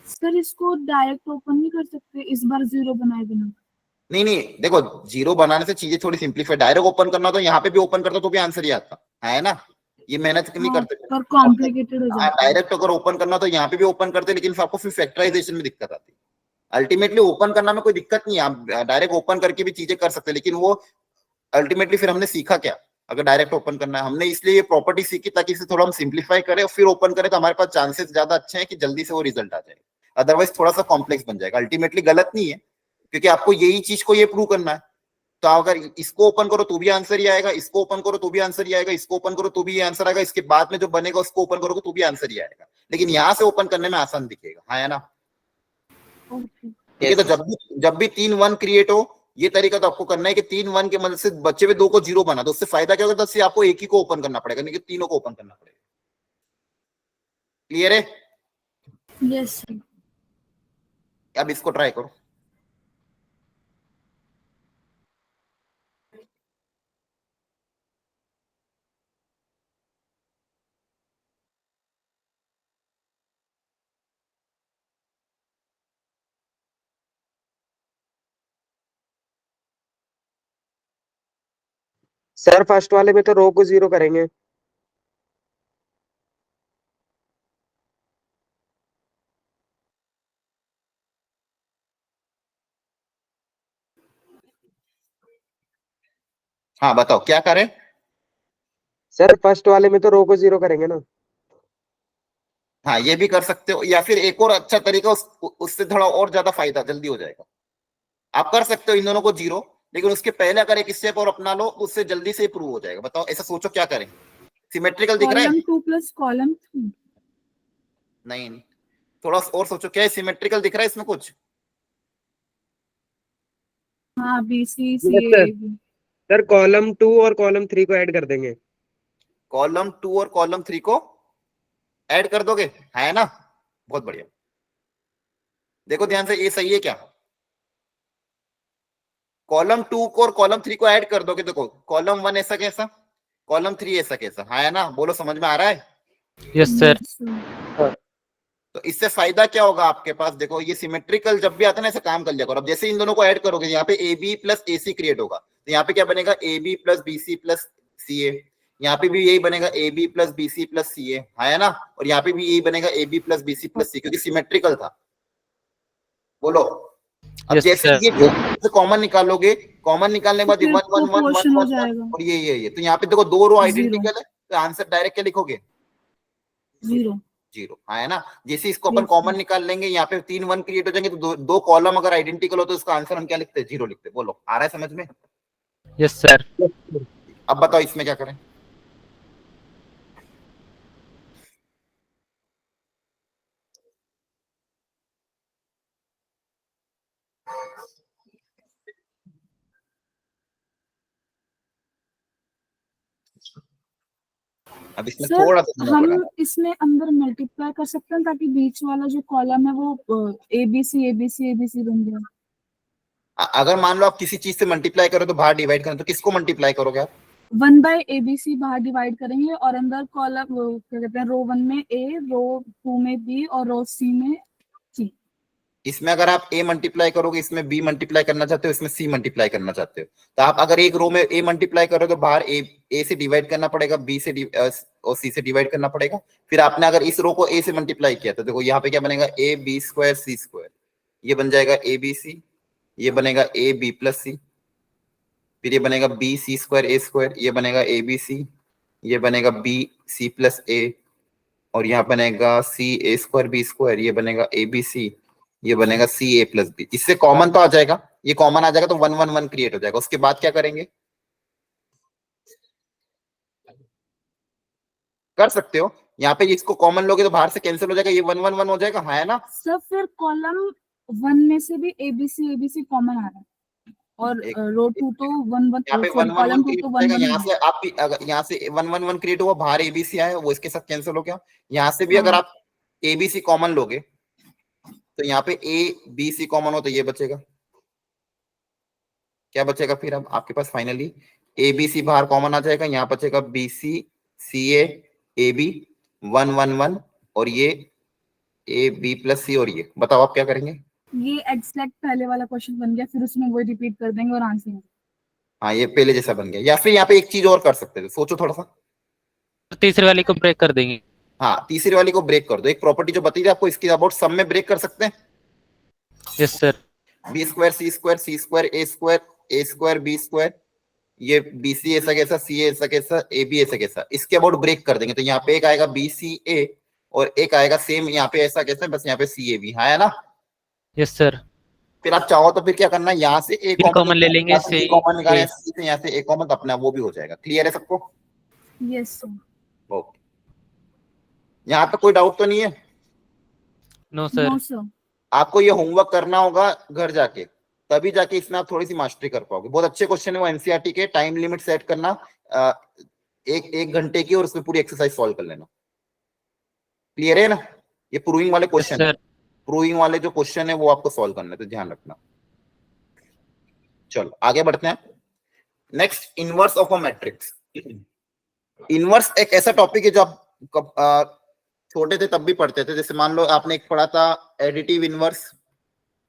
सर इसको डायरेक्ट ओपन नहीं कर सकते इस बार जीरो बनाए बिना? नहीं नहीं, देखो जीरो बनाने से चीजें थोड़ी सिंप्लीफाई, डायरेक्ट ओपन करना तो यहाँ पे भी ओपन करता तो भी आंसर ही आता, है ना। ये मेहनत नहीं हाँ, करते। पर कॉम्प्लिकेटेड हो जाता है। डायरेक्ट अगर ओपन करना तो यहाँ पे भी ओपन करते, लेकिन फिर आपको फिर फैक्टराइजेशन में दिक्कत आती है। अल्टीमेटली ओपन करना में कोई दिक्कत नहीं है, आप डायरेक्ट ओपन करके भी चीजें कर सकते हैं, लेकिन वो अल्टीमेटली फिर हमने सीखा क्या, अगर डायरेक्ट ओपन करना है, हमने इसलिए ये प्रॉपर्टी सीखी ताकि इसे थोड़ा हम सिंप्लीफाई करें और फिर ओपन करें, तो हमारे पास चांसेस ज्यादा अच्छे हैं कि जल्दी से वो रिजल्ट आ जाए। अदरवाइज थोड़ा सा कॉम्प्लेक्स बन जाएगा। अल्टीमेटली गलत नहीं है, क्योंकि आपको यही चीज को ये प्रूव करना है। तो अगर इसको ओपन करो तो भी आंसर ही आएगा, इसको ओपन करो तो भी आंसर ही आएगा, इसको ओपन करो तो भी आंसर आएगा, इसके बाद में जो बनेगा उसको ओपन करोगे तो भी आंसर ही आएगा, लेकिन यहाँ से ओपन करने में आसान दिखेगा, है ना। ठीक है, तो जब भी 3 1 क्रिएट हो, ये तरीका तो आपको करना है कि 3 1 की मदद से बच्चे में 2 को जीरो बना दो। उससे फायदा क्या होगा, तो आपको एक ही को ओपन करना पड़ेगा, नहीं कि तीनों को ओपन करना पड़ेगा। क्लियर है? Yes sir. अब इसको ट्राई करो। सर फर्स्ट वाले में तो रो को जीरो करेंगे। हाँ बताओ क्या करें। सर फर्स्ट वाले में तो रो को जीरो करेंगे ना। हाँ ये भी कर सकते हो, या फिर एक और अच्छा तरीका, उससे थोड़ा और ज्यादा फायदा जल्दी हो जाएगा। आप कर सकते हो इन दोनों को जीरो, लेकिन उसके पहले अगर एक स्टेप और अपना लो, उससे जल्दी से प्रूव हो जाएगा। बताओ, ऐसा सोचो क्या करें। सिमेट्रिकल दिख रहा है? Column 2 plus column 3। नहीं, थोड़ा और सोचो, क्या है सिमेट्रिकल दिख रहा है इसमें कुछ? हाँ BC Yes, CA sir. AB। Sir column 2 और कॉलम 3 को ऐड कर देंगे। कॉलम 2 और कॉलम 3 को ऐड कर दोगे, है ना। बहुत बढ़िया। देखो ध्यान से, ये सही है क्या? कॉलम 2 को और कॉलम 3 को ऐड कर दोगे। देखो कॉलम 1 ऐसा कैसा, कॉलम 3 ऐसा कैसा, है ना। बोलो समझ में आ रहा है? Yes sir. तो इससे फायदा क्या होगा आपके पास? देखो ये सिमेट्रिकल जब भी आता है ना, ऐसा काम कर लिया करो। अब जैसे इन दोनों को ऐड करोगे, यहाँ पे A B plus A C create होगा, तो यहाँ पे क्या बनेगा, A B plus B C plus C A. यहाँ पे भी यही बनेगा, A B plus B C plus C A, है ना। और यहाँ पे भी यही बनेगा, A B plus B C plus C, क्योंकि सिमेट्रिकल था। बोलो अब Yes, जैसे sir. ये कॉमन निकालोगे, कॉमन निकालने के बाद फिर 1 1 1 proportion 1 हो 1 जाएगा। और ये तो यहाँ पे देखो दो रो Zero. आइडेंटिकल है, तो आंसर डायरेक्ट क्या लिखोगे, जीरो। जीरो, है ना। जैसे इसको अपन Yes, कॉमन sir. निकाल लेंगे, यहाँ पे 3 1 क्रिएट हो जाएंगे, तो दो कॉलम अगर आइडेंटिकल हो तो इसका आंसर हम क्या लिखते हैं, जीरो लिखते हैं। बोलो आ रहा है समझ में? Yes sir. अब बताओ इसमें क्या करें। अब इसमें सर थोड़ा सा हम पड़ा। इसमें अंदर मल्टीप्लाई कर सकते हैं ताकि बीच वाला जो कॉलम है वो ABC ABC ABC बन जाए। अगर मान लो आप किसी चीज से मल्टीप्लाई करो तो बाहर डिवाइड करो, तो किसको मल्टीप्लाई करोगे आप? 1/ABC बाहर डिवाइड करेंगे और अंदर कॉलम क्या कहते हैं, रो 1 में A, रो 2 में B और रो C में C। इसमें अगर आप a मल्टीप्लाई करोगे, इसमें b मल्टीप्लाई करना चाहते हो, इसमें c मल्टीप्लाई करना चाहते हो, तो आप अगर एक रो में a मल्टीप्लाई करो तो बाहर a से डिवाइड करना पड़ेगा, b से और c से डिवाइड करना पड़ेगा। फिर आपने अगर इस रो को a से मल्टीप्लाई किया तो देखो यहाँ पे क्या बनेगा, a b square c square, ये बन जाएगा a b c, ये बनेगा a b प्लस c, फिर ये बनेगा b c square a square, ये बनेगा a b c, ये बनेगा b c प्लस a, और यहाँ बनेगा c a square b square, ये बनेगा a b c, ये बनेगा सी ए प्लस बी। इससे कॉमन तो आ जाएगा, ये कॉमन आ जाएगा तो 1 1 1 क्रिएट हो जाएगा। उसके बाद क्या करेंगे, कर सकते हो यहाँ पे इसको कॉमन लोगे तो बाहर से कैंसिल हो जाएगा, ये 1 1 1 हो जाएगा, है ना। सर फिर कॉलम 1 में से भी ABC कॉमन आ रहा है और रो 2 तो 1 1, यहाँ पे 1 1 कॉलम 1 2 तो क्रिएट 1 हो जाएगा। 1 यहाँ से आप भी अगर यहाँ से 1 1 1 क्रिएट हुआ, बाहर एबीसी आया, वो इसके साथ कैंसिल हो गया। यहाँ से भी अगर हाँ। आप ए बी सी कॉमन लोगे तो यहाँ पे ए बी सी कॉमन हो तो ये बचेगा, क्या बचेगा फिर अब आपके पास फाइनली ए बी सी बाहर कॉमन आ जाएगा, यहाँ बचेगा B C C A B 1 1 1 और ये ए बी प्लस सी और ये बताओ आप क्या करेंगे। ये एग्जैक्ट पहले वाला क्वेश्चन बन गया, फिर उसमें वही रिपीट कर देंगे और आंसर। हाँ ये पहले जैसा बन गया, या फिर यहाँ पे एक चीज और कर सकते थे, सोचो थोड़ा सा। तीसरी वाली को ब्रेक कर देंगे। हाँ तीसरी वाली को ब्रेक कर दो, एक प्रॉपर्टी जो बताई थी आपको इसकी अबाउट सम में ब्रेक कर सकते हैं। Yes sir. B square C square ए स्क्वायर बी स्क्वायर, ये बी सी ऐसा कैसा सी ऐसा कैसा ए बी ऐसा कैसा, इसके अबाउट ब्रेक कर देंगे तो यहाँ पे एक आएगा बी सी ए और एक आएगा सेम यहाँ पे ऐसा कैसा, बस यहाँ पे सी ए बी, हाँ है ना। Yes sir. फिर आप चाहो तो फिर क्या करना है, यहाँ से ए कॉमन ले लेंगे, से कॉमन निकालना है, यहाँ से ए कॉमन तो अपना वो भी हो जाएगा। क्लियर है सबको? Yes sir. ओके, यहाँ पे कोई डाउट तो नहीं है? No sir. No sir. आपको ये होमवर्क करना होगा घर जाके, तभी जाके इसमें आप थोड़ी सी मास्टरी कर पाओगे। बहुत अच्छे क्वेश्चन है वो एनसीईआरटी के, टाइम लिमिट सेट करना एक घंटे की और उसमें पूरी एक्सरसाइज सॉल्व कर लेना। क्लियर है ना? ये प्रूविंग वाले क्वेश्चन है, प्रूविंग वाले जो क्वेश्चन है वो आपको सॉल्व करना है, तो ध्यान रखना। चलो आगे बढ़ते हैं। Next, inverse of a matrix. Inverse एक ऐसा टॉपिक है जो आप छोटे थे तब भी पढ़ते थे। जैसे मान लो आपने एक पढ़ा था एडिटिव इनवर्स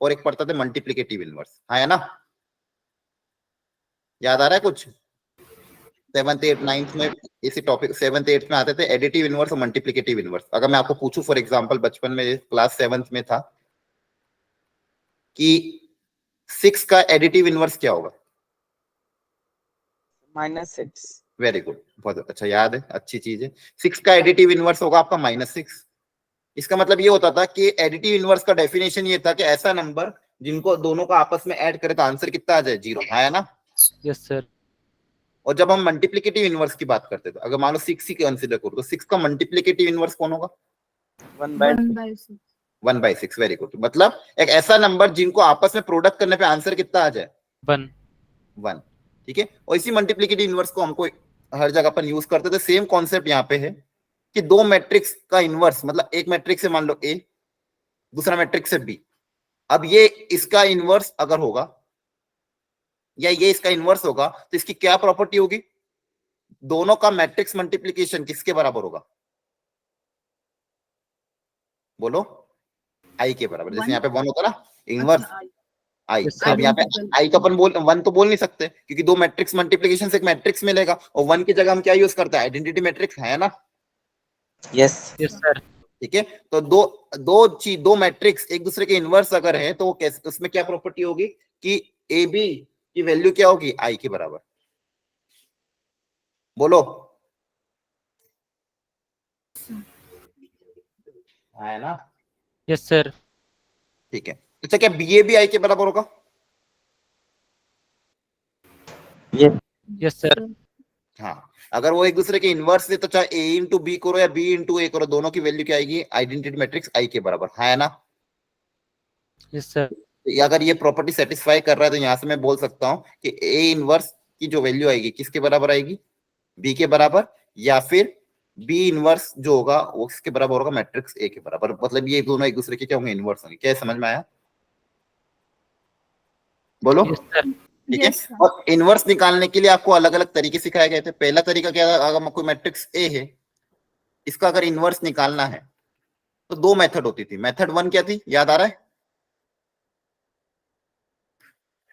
और एक पढ़ता थे मल्टीप्लिकेटिव इनवर्स, है ना? याद आ रहा है कुछ? 7th 8th 9th में इसी टॉपिक 7th 8th में आते थे एडिटिव इनवर्स और मल्टीप्लिकेटिव इनवर्स। अगर मैं आपको पूछूं फॉर एग्जांपल बचपन में क्लास 7th में था कि 6 का एडिटिव इनवर्स क्या होगा? -6। वेरी गुड, बहुत अच्छा याद है, अच्छी चीज है। 6 का एडिटिव इनवर्स होगा आपका -6। इसका मतलब ये होता था कि एडिटिव इनवर्स का डेफिनेशन ये था कि ऐसा नंबर जिनको दोनों का आपस में ऐड करे तो आंसर कितना आ जाए, 0, है ना? Yes sir. और जब हम मल्टीप्लिकेटिव इनवर्स की बात करते थे, अगर मान लो 6 ही कंसीडर करो तो 6 का मल्टीप्लिकेटिव इनवर्स कौन होगा? 1/6। 1/6। वेरी गुड, मतलब एक ऐसा नंबर जिनको आपस में प्रोडक्ट करने पे आंसर कितना आ जाए, 1। ठीक है। और इसी मल्टीप्लिकेटिव इनवर्स को हमको हर जगह पर यूज करते थे। सेम कॉन्सेप्ट यहाँ पे है कि दो मैट्रिक्स का इनवर्स, मतलब एक मैट्रिक्स से मान लो ए, दूसरा मैट्रिक्स से बी। अब ये इसका इनवर्स अगर होगा या ये इसका इनवर्स होगा तो इसकी क्या प्रॉपर्टी होगी? दोनों का मैट्रिक्स मल्टीप्लिकेशन किसके बराबर होगा? बोलो, आई के बराबर। जैसे यहाँ पे 1 होता ना इनवर्स आई, अब यहाँ पे आई तो अपन बोल 1 तो बोल नहीं सकते क्योंकि दो मैट्रिक्स मल्टीप्लिकेशन से एक मैट्रिक्स मिलेगा, और 1 की जगह हम क्या यूज करते हैं? आइडेंटिटी मैट्रिक्स, है ना? Yes yes sir. ठीक है, तो दो मैट्रिक्स एक दूसरे के इनवर्स अगर है तो कैसे, उसमें क्या प्रॉपर्टी होगी कि ए बी की वैल्यू क्या होगी? आई के बराबर। बोलो, है ना? Yes sir. ठीक है, अच्छा क्या बी ए बी आई के बराबर होगा? Yes sir. हाँ, अगर वो एक दूसरे के इनवर्स है तो चाहे ए इंटू बी करो या बी इंटू ए करो, दोनों की वैल्यू क्या आएगी? आइडेंटिटी मैट्रिक्स आई के बराबर, है ना? Yes sir. अगर ये प्रॉपर्टी सेटिस्फाई कर रहा है तो यहां से मैं बोल सकता हूं कि ए इनवर्स की जो वैल्यू आएगी किसके बराबर आएगी? बी के बराबर, या फिर बी इनवर्स जो होगा वो किसके बराबर होगा? मैट्रिक्स ए के बराबर। मतलब ये दोनों एक दूसरे के क्या होंगे? इनवर्स होंगे। क्या समझ में आया? बोलो। Yes sir. ठीक है, और इनवर्स निकालने के लिए आपको अलग अलग तरीके सिखाए गए थे। पहला तरीका क्या था? अगर कोई मैट्रिक्स ए है, इसका अगर इनवर्स निकालना है तो दो मेथड होती थी। मेथड 1 क्या थी, याद आ रहा है?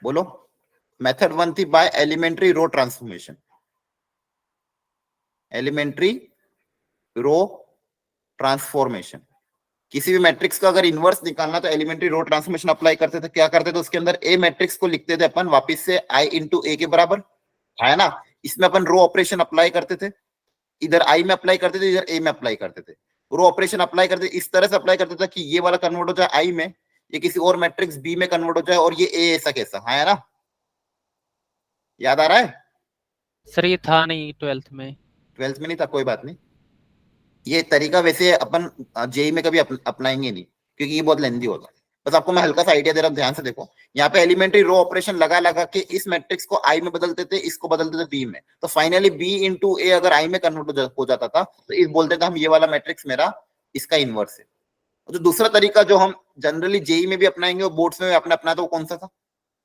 बोलो, मेथड 1 थी by elementary row transformation. Elementary row transformation, किसी भी मैट्रिक्स का अगर इनवर्स निकालना तो एलिमेंट्री रो ट्रांसफॉर्मेशन अप्लाई करते थे। क्या करते थे? उसके अंदर ए मैट्रिक्स को लिखते थे अपन वापस से आई इंटू ए के बराबर, है ना? इसमें अपन रो ऑपरेशन अप्लाई करते थे, इधर आई में अप्लाई करते थे, इधर ए में अप्लाई करते थे। रो ऑपरेशन अप्लाई करते इस तरह से अप्लाई करते थे कि ये वाला कन्वर्ट हो जाए आई में, ये किसी और मैट्रिक्स बी में कन्वर्ट हो जाए, और ये ए ऐसा कैसा, है ना? याद आ रहा है? सर ये था नहीं 12th में। 12th में नहीं था, कोई बात नहीं। ये तरीका वैसे अपन जेई में कभी अपनाएंगे नहीं क्योंकि ये बहुत लेंदी होता है। बस आपको मैं हल्का सा आइडिया दे रहा हूँ, ध्यान से देखो। यहाँ पे एलिमेंट्री रो ऑपरेशन लगा लगा के इस मैट्रिक्स को आई में बदलते थे, इसको बदलते थे बी में, तो फाइनली बी इंटू ए अगर आई में कन्वर्ट हो जाता था तो इस बोलते थे हम ये वाला मैट्रिक्स मेरा इसका इनवर्स है। जो दूसरा तरीका जो हम जनरली जेई में भी अपनाएंगे और बोर्ड्स में भी अपना था, वो कौन सा था?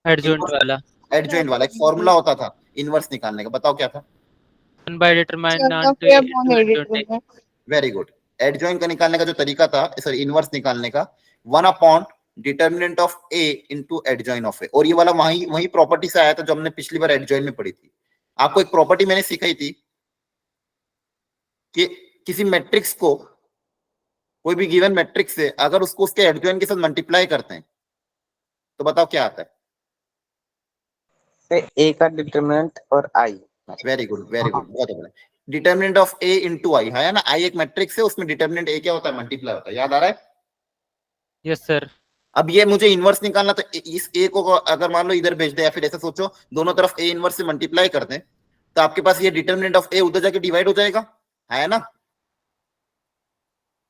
एडजॉइंट वाला एडजॉइंट वाला। एक फॉर्मूला होता था इनवर्स निकालने का, बताओ क्या था? 1 by determinant into adjoint. Very good. Adjoint का निकालने का जो तरीका था, सॉरी इनवर्स निकालने का, 1 upon determinant of A into adjoint of A. और ये वाला वही प्रॉपर्टी से आया था जो हमने पिछली बार एडजॉइंट में पढ़ी थी। आपको एक प्रॉपर्टी मैंने सिखाई थी कि किसी मैट्रिक्स को, कोई भी गिवन मैट्रिक्स से अगर उसको उसके एडजॉइंट के साथ मल्टीप्लाई करते हैं तो बताओ क्या आता है? ए का डिटरमिनेंट और आई। वेरी गुड, वेरी गुड, बहुत बढ़िया। डिटर्मिनेंट ऑफ ए इंटू आई है ना, आई एक मैट्रिक्स है, उसमें डिटर्मिनेंट ए क्या होता है? मल्टीप्लाई होता है। याद आ रहा है? Yes sir. अब ये मुझे इनवर्स निकालना, तो इस ए को अगर मान लो इधर भेज दे, या फिर ऐसा सोचो दोनों तरफ ए इनवर्स से मल्टीप्लाई कर दें, तो आपके पास ये डिटर्मिनेंट ऑफ ए उधर जाके डिवाइड हो जाएगा, है ना?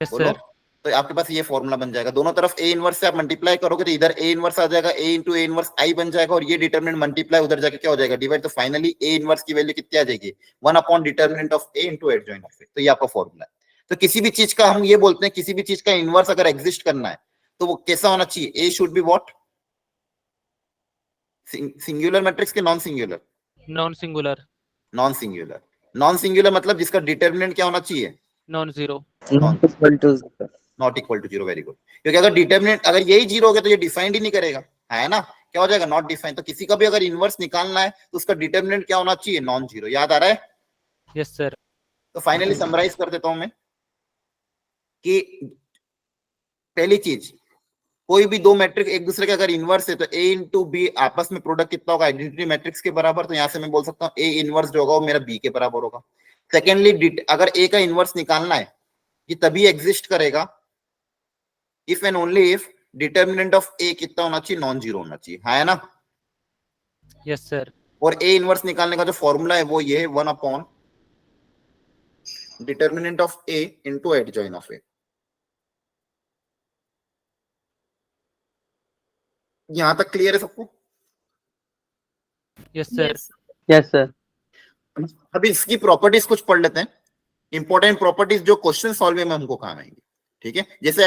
यस बोलो। सर। तो आपके पास ये फॉर्मूला बन जाएगा, दोनों तरफ ए इनवर्स से आप मल्टीप्लाई करोगे तो इधर ए इनवर्स आ जाएगा, ए इंटू ए इनवर्स आई बन जाएगा, और ये डिटर्मिनेंट मल्टीप्लाई उधर जाके क्या हो जाएगा? डिवाइड। तो फाइनली ए इनवर्स की वैल्यू कितनी आ जाएगी? 1 upon determinant of A into adjoint of A. तो ये आपका फॉर्मूला है। तो किसी भी चीज का, हम ये बोलते हैं किसी भी चीज का इनवर्स अगर एग्जिस्ट करना है तो वो कैसा होना चाहिए? A should be what? Singular matrix के non singular? Non singular. Non singular. Non singular मतलब जिसका डिटर्मिनेंट क्या होना चाहिए? Non zero. Not equal to zero. Not equal to zero. Very good. क्योंकि अगर डिटर्मिनेंट अगर यही जीरो हो गया तो ये डिफाइंड ही नहीं करेगा, है ना? क्या हो जाएगा? Not defined. तो किसी का भी अगर इनवर्स निकालना है तो उसका डिटर्मिनेंट क्या होना चाहिए? Non zero. याद आ रहा है? Yes sir. तो फाइनली समराइज कर देता हूं मैं कि पहली चीज, कोई भी दो मैट्रिक्स एक दूसरे के अगर इनवर्स है तो ए इंटू बी आपस में प्रोडक्ट कितना होगा? आइडेंटिटी मैट्रिक्स के बराबर। तो यहां से मैं बोल सकता हूँ ए इनवर्स जो होगा वो मेरा बी के बराबर होगा। सेकेंडली, अगर ए का इनवर्स निकालना है, ये तभी एग्जिस्ट करेगा if and only if determinant of A कितना होना चाहिए? नॉन जीरो होना चाहिए, है ना? Yes sir. और ए इनवर्स निकालने का जो फॉर्मूला है वो ये है, 1 upon determinant of A into adjoint of A. यहां तक क्लियर है सबको? Yes sir. Yes sir. अभी इसकी प्रॉपर्टीज कुछ पढ़ लेते हैं, इंपॉर्टेंट प्रॉपर्टीज जो क्वेश्चन सॉल्विंग में हमको काम आएंगे। ठीक है, जैसे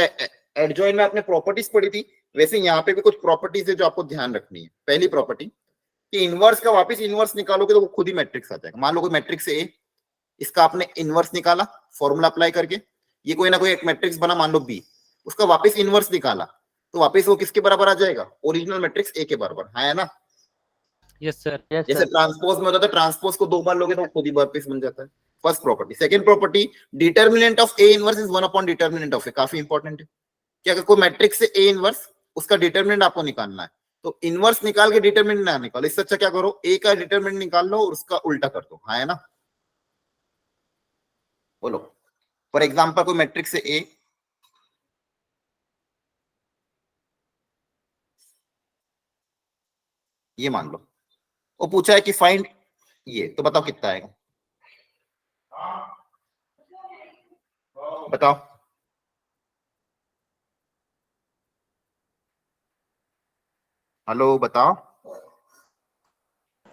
एडजॉइंट में आपने प्रॉपर्टीज पढ़ी थी, वैसे यहाँ पे भी कुछ प्रॉपर्टीज है जो आपको ध्यान रखनी है। पहली प्रॉपर्टी कि इनवर्स का वापस इनवर्स निकालोगे तो वो खुद ही मैट्रिक्स आ जाएगा। मान लो कोई मैट्रिक्स ए, इसका आपने इनवर्स निकाला फॉर्मूला अप्लाई करके, ये कोई ना कोई एक मैट्रिक्स बना, मान लो बी, उसका वापस इनवर्स निकाला तो वापस वो किसके बराबर आ जाएगा? ओरिजिनल मैट्रिक्स ए के बराबर, है ना? Yes sir. जैसे ट्रांसपोज में होता था, ट्रांसपोज को दो बार लोगे तो खुद ही वापस बन जाता है। First property. Second property, determinant of A inverse is 1 upon determinant of A. काफी इंपॉर्टेंट है कि अगर कोई मैट्रिक्स से ए इनवर्स, उसका डिटर्मिनेंट आपको निकालना है, तो इनवर्स निकाल के डिटर्मिनेंट ना निकालो, इससे अच्छा क्या करो, ए का डिटर्मिनेंट निकाल लो और उसका उल्टा कर दो, है ना? बोलो। फॉर एग्जांपल कोई मैट्रिक्स से ए, ये मान लो, वो पूछा है कि फाइंड ये, तो बताओ कितना आएगा? बताओ। हेलो, बताओ।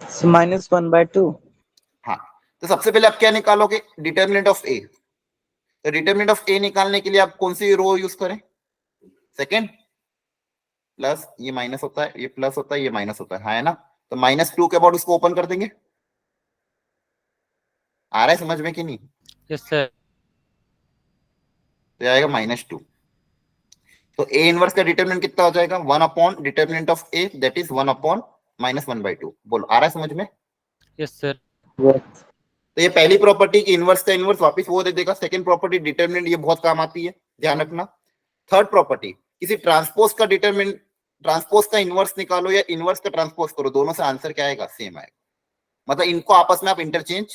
-1/2। हाँ, तो सबसे पहले आप क्या निकालोगे? Determinant of A. तो डिटर्मिनेंट ऑफ ए निकालने के लिए आप कौन सी रो यूज करें? सेकेंड। प्लस ये माइनस होता है, ये प्लस होता है, ये माइनस होता है ना? तो -2 के बाद उसको ओपन कर देंगे। आ रहा है समझ में कि नहीं? Yes sir. तो आएगा -2। तो ए इनवर्स का डिटर्मिनेंट कितना हो जाएगा? 1 upon determinant of A, that is 1 upon -1/2। बोलो, आ रहा है समझ में? Yes sir. तो ये पहली प्रॉपर्टी की इनवर्स का इनवर्स वापस वो दे देगा। सेकंड प्रॉपर्टी डिटर्मिनेंट, ये बहुत काम आती है, ध्यान रखना। थर्ड प्रॉपर्टी, किसी ट्रांसपोज का डिटर्मिनेंट, ट्रांसपोज का इनवर्स निकालो या इनवर्स का ट्रांसपोज करो, दोनों से आंसर क्या आएगा? सेम आएगा। मतलब इनको आपस में आप इंटरचेंज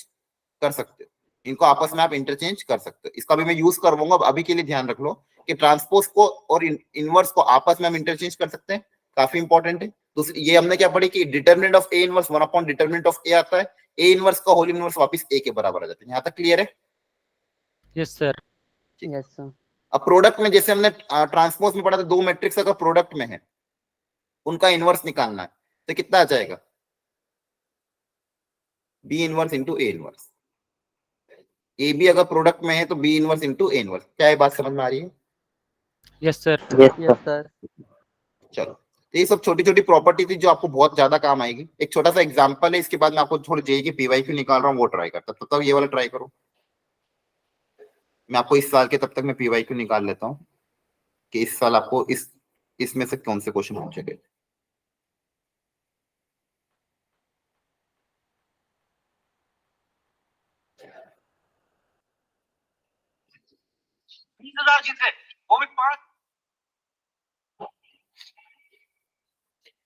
कर सकते हो, इनको आपस में आप इंटरचेंज कर सकते हो। इसका भी मैं यूज करवाऊंगा, अभी के लिए ध्यान रख लो कि ट्रांसपोज को और इनवर्स को आपस में हम इंटरचेंज कर सकते हैं, काफी इंपॉर्टेंट है। दूसरी ये हमने क्या पढ़ी कि determinant of A inverse 1 upon determinant of A आता है, ए इनवर्स का होल इनवर्स वापस ए के बराबर आ जाता है। यहाँ तक क्लियर है? Yes sir. Yes sir. अब प्रोडक्ट में जैसे हमने ट्रांसपोज में पढ़ा था, दो मैट्रिक्स अगर प्रोडक्ट में है, उनका इनवर्स निकालना है, तो कितना आ जाएगा? B inverse into A inverse. A B अगर प्रोडक्ट में है तो B inverse into A inverse. क्या ये बात समझ में आ रही है? Yes sir. Yes, sir. चलो, तो ये सब छोटी छोटी प्रॉपर्टी थी जो आपको बहुत ज्यादा काम आएगी। एक छोटा सा एग्जांपल है, इसके बाद मैं आपको थोड़ी जेई की पीवाईक्यू निकाल रहा हूँ, वो ट्राई करता, तब तक ये वाला ट्राई करो। मैं आपको इस साल के तब तक मैं पीवाईक्यू निकाल लेता हूँ कि इस साल आपको इसमें से कौन से क्वेश्चन पूछेंगे।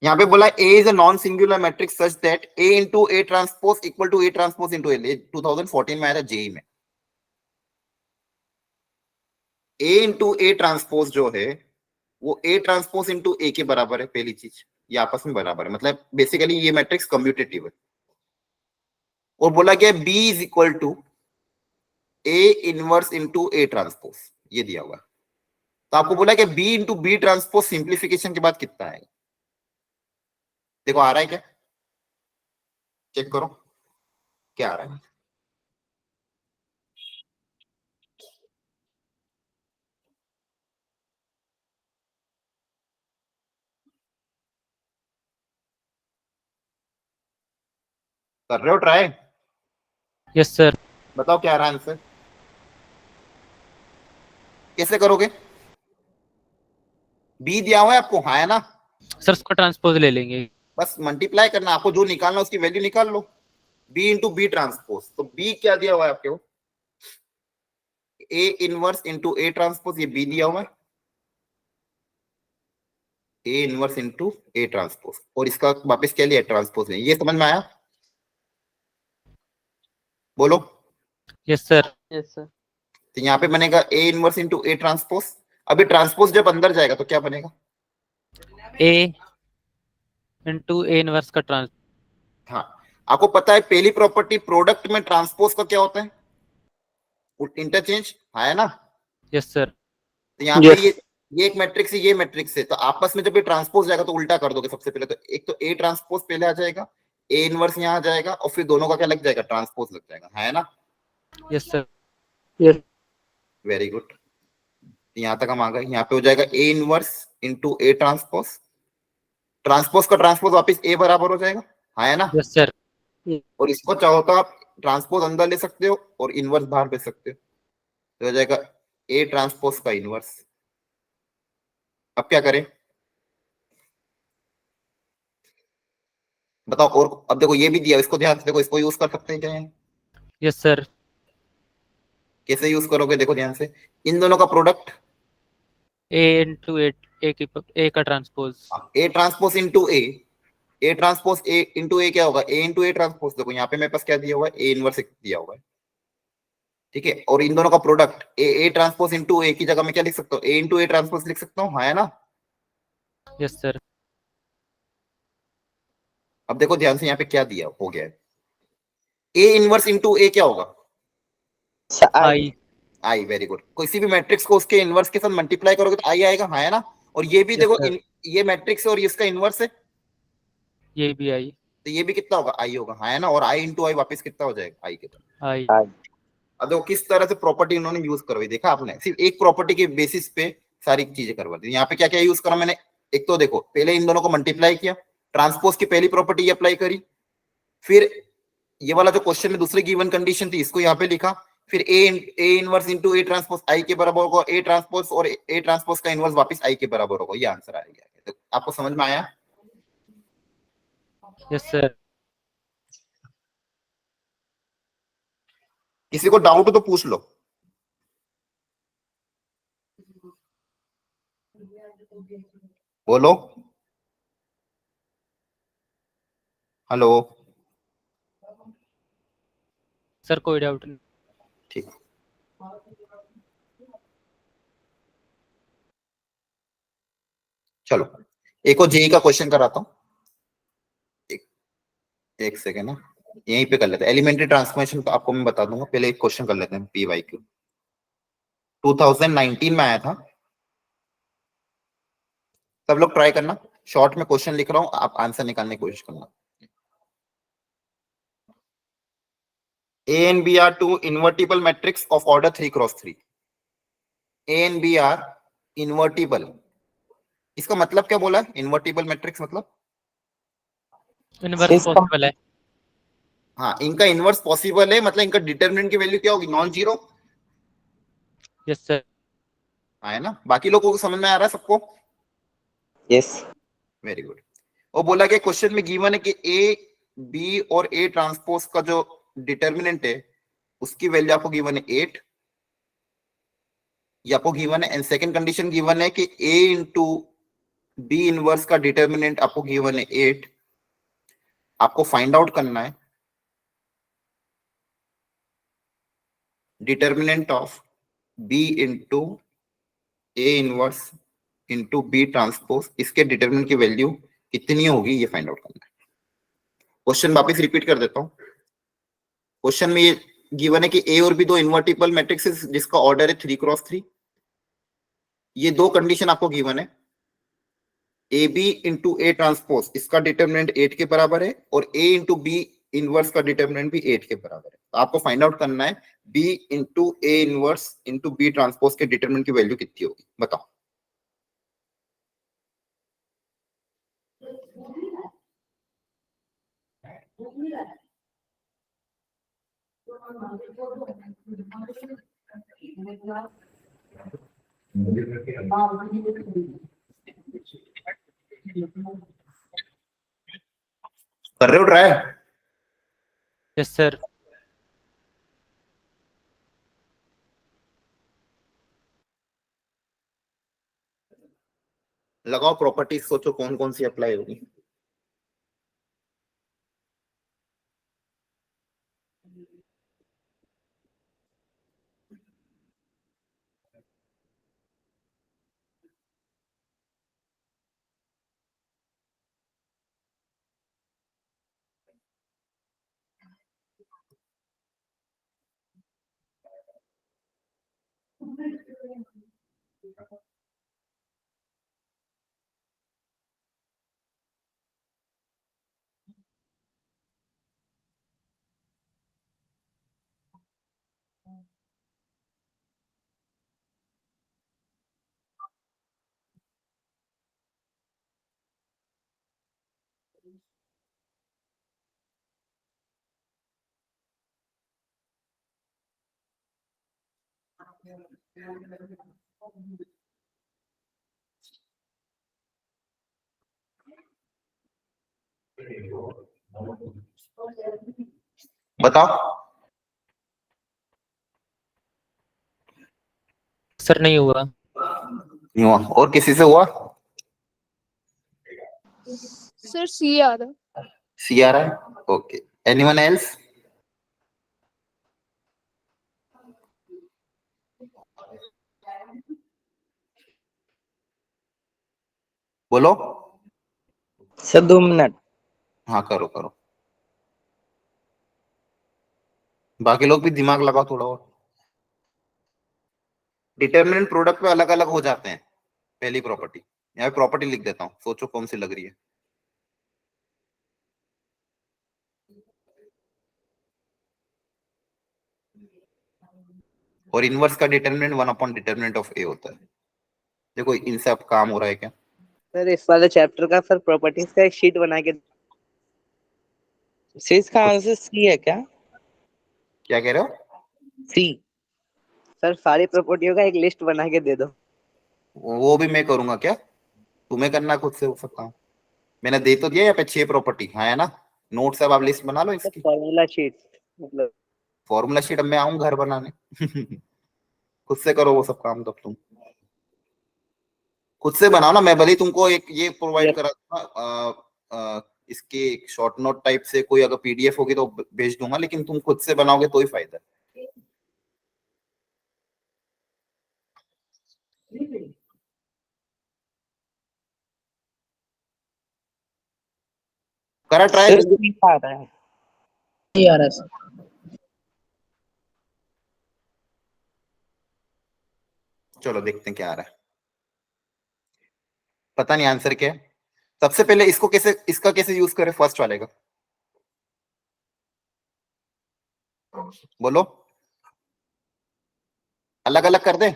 यहाँ पे बोला A is a non-singular matrix such that A into A transpose equal to A transpose into L। 2014 में आया था जेई में। A into A transpose जो है वो A transpose into A के बराबर है। पहली चीज, ये आपस में बराबर है, मतलब बेसिकली ये मैट्रिक्स कम्यूटेटिव है। और बोला गया B is equal to A inverse into A transpose, ये दिया हुआ। तो आपको बोला कि B into B transpose simplification के बाद कितना आएगा। देखो आ रहा है क्या, चेक करो क्या आ रहा है। कर रहे हो ट्राई? Yes sir. बताओ क्या आ रहा है आंसर, कैसे करोगे? बी दिया हुआ है आपको, हाँ है ना? सर उसको ट्रांसपोज ले लेंगे। बस मल्टीप्लाई करना, आपको जो निकालना उसकी वैल्यू निकाल लो। बी इंटू बी ट्रांसपोज, तो बी क्या दिया हुआ है आपके को? ए इनवर्स इंटू ए ट्रांसपोज, ये बी दिया हुआ है। A inverse into A transpose, और इसका वापस क्या लिया? ट्रांसपोज है। ये समझ में आया? बोलो। Yes sir. Yes, sir. तो यहाँ पे बनेगा ए इनवर्स इंटू ए ट्रांसपोज। अभी ट्रांसपोज जब अंदर जाएगा तो क्या बनेगा? ए इंटू ए इनवर्स का ट्रांस। हाँ, आपको पता है पहली प्रॉपर्टी प्रोडक्ट में ट्रांसपोज का क्या होता है? इंटरचेंज, है ना? Yes sir. तो यहाँ पे Yes. ये एक मैट्रिक्स है, ये मैट्रिक्स है, तो आपस में जब ये ट्रांसपोज जाएगा तो उल्टा कर दोगे। सबसे पहले तो एक तो ए ट्रांसपोज पहले आ जाएगा, ए इनवर्स यहाँ आ जाएगा, और फिर दोनों का क्या लग जाएगा? ट्रांसपोज लग जाएगा, है ना? Yes sir. Yes. Very good, यहाँ तक हम आ गए। यहाँ पे हो जाएगा ए inverse into A transpose, transpose का ट्रांसपोज वापस ए बराबर हो जाएगा, है ना? Yes sir. और इसको चाहो तो आप ट्रांसपोज अंदर ले सकते हो और इनवर्स बाहर ले सकते हो, तो हो जाएगा ए ट्रांसपोज का इनवर्स। अब क्या करें बताओ? और अब देखो ये भी दिया, इसको ध्यान से देखो, इसको यूज कर सकते हैं क्या? Yes sir. कैसे यूज करोगे? देखो ध्यान से, इन दोनों का प्रोडक्ट ए इंटू ए का transpose. A transpose into A transpose A into A क्या होगा? A into A transpose. देखो यहाँ पे मेरे पास क्या दिया हुआ है? ए इनवर्स दिया हुआ है, ठीक है। और इन दोनों का प्रोडक्ट ए ट्रांसपोज इंटू ए की जगह में क्या लिख सकता हूँ? ए इंटू ए ट्रांसपोज लिख सकता हूँ, है ना? Yes sir. अब देखो ध्यान से, यहाँ पे क्या दिया हो गया है? ए इनवर्स इंटू ए क्या होगा? आई। आई, वेरी गुड। किसी भी मैट्रिक्स को उसके इनवर्स के साथ मल्टीप्लाई करोगे तो आई आएगा, है ना? और ये भी Yes, देखो sir. ये मैट्रिक्स है और इसका इनवर्स है, ये भी आई। तो ये भी कितना होगा? आई होगा, है ना? और आई इंटू आई वापस कितना हो जाएगा? आई के तरह। आई। अब देखो किस तरह से प्रॉपर्टी उन्होंने यूज करवाई, देखा आपने? सिर्फ एक प्रॉपर्टी के बेसिस पे सारी चीजें करवा दी। यहाँ पे क्या क्या यूज करा मैंने? एक तो देखो, पहले इन दोनों को मल्टीप्लाई किया, ट्रांसपोज की पहली प्रॉपर्टी अप्लाई करी, फिर ये वाला जो क्वेश्चन में दूसरी गिवन कंडीशन थी इसको यहाँ पे लिखा, फिर A inverse into A transpose I के बराबर होगा, ए ट्रांसपोज और ए ट्रांसपोज का इनवर्स वापस आई के बराबर होगा, ये आंसर आएगा। तो आपको समझ में आया? Yes sir. किसी को डाउट हो तो पूछ लो। बोलो, हेलो। सर कोई डाउट नहीं। ठीक, चलो एक और जेई का क्वेश्चन कराता हूँ। एक सेकेंड ना, यहीं पे कर लेते हैं। एलिमेंट्री ट्रांसफॉर्मेशन तो आपको मैं बता दूंगा, पहले एक क्वेश्चन कर लेते हैं। पीवाईक्यू 2019 में आया था, सब लोग ट्राई करना। शॉर्ट में क्वेश्चन लिख रहा हूं, आप आंसर निकालने की कोशिश करना। A and B are two invertible matrix of order 3 cross 3. A and B are invertible, इसका मतलब क्या बोला? इन्वर्टिबल मैट्रिक्स मतलब इनवर्स इसका पॉसिबल है। हाँ, इनका इनवर्स पॉसिबल है, मतलब इनका डिटरमिनेंट की वैल्यू क्या होगी? Non zero. Yes sir. हाँ, है ना? बाकी लोगों को समझ में आ रहा है सबको? Yes. Very good. और बोला कि क्वेश्चन में गिवन है कि ए बी और ए ट्रांसपोज का जो डिटरमिनेंट है उसकी वैल्यू आपको गिवन है 8, ये आपको गिवन है। एंड सेकंड कंडीशन गिवन है कि ए इंटू बी इनवर्स का डिटरमिनेंट आपको गिवन है 8। आपको फाइंड आउट करना है determinant of B into A inverse into B transpose, इसके डिटरमिनेंट की वैल्यू कितनी होगी ये फाइंड आउट करना है। क्वेश्चन वापस रिपीट कर देता हूं। क्वेश्चन में ये गिवन है कि ए और बी दो इन्वर्टिबल मैट्रिक्स जिसका ऑर्डर है 3x3। ये दो कंडीशन आपको गिवन है, A B into A transpose इसका डिटरमिनेंट 8 के बराबर है और ए इंटू बी इनवर्स का डिटरमिनेंट भी 8 के बराबर है। तो आपको फाइंड आउट करना है B into A inverse into B transpose के डिटरमिनेंट की वैल्यू कितनी होगी, बताओ। कर रहे हो ट्राई? Yes sir. लगाओ प्रॉपर्टीज, सोचो कौन कौन सी अप्लाई होगी। बताओ। सर नहीं हुआ। नहीं हुआ। और किसी से हुआ? सर सी आ रहा है। सी आ रहा है, ओके। Anyone else? बोलो। Sir, 2 minutes. हाँ, करो करो। बाकी लोग भी दिमाग लगाओ थोड़ा और। डिटरमिनेंट प्रोडक्ट पे अलग अलग हो जाते हैं। पहली प्रॉपर्टी, यहाँ प्रॉपर्टी लिख देता हूँ, सोचो कौन सी लग रही है। और इनवर्स का डिटरमिनेंट 1 अपॉन डिटरमिनेंट ऑफ ए होता है। देखो इनसे अब काम हो रहा है क्या? सर इस वाले चैप्टर का सर प्रॉपर्टीज का एक शीट बना के सर इसका आंसर सी है क्या? क्या कह रहे हो? सी। सर सारी प्रॉपर्टियों का एक लिस्ट बना के दे दो। वो भी मैं करूंगा क्या? तुम्हें करना खुद से हो सकता हूँ। मैंने दे तो दिया यहाँ पे 6 प्रॉपर्टी, हाँ है ना? नोट्स अब आप लिस्ट बना लो सर इसकी। फॉर्मूला शीट मतलब। फॉर्मूला शीट अब मैं आऊं घर बनाने। खुद से करो वो सब काम, तब तुम खुद से बनाओ ना। मैं भले ही तुमको एक ये प्रोवाइड Yes. करा दूंगा, इसके शॉर्ट नोट टाइप से कोई अगर पीडीएफ होगी तो भेज दूंगा, लेकिन तुम खुद से बनाओगे तो ही फायदा है। करा ट्राई सर जल्दी। सी आ रहा है। नहीं आ रहा सर। चलो देखते हैं क्या आ रहा है। पता नहीं आंसर क्या है। सबसे पहले इसको कैसे, इसका कैसे यूज करें फर्स्ट वाले का, बोलो। अलग अलग कर दे।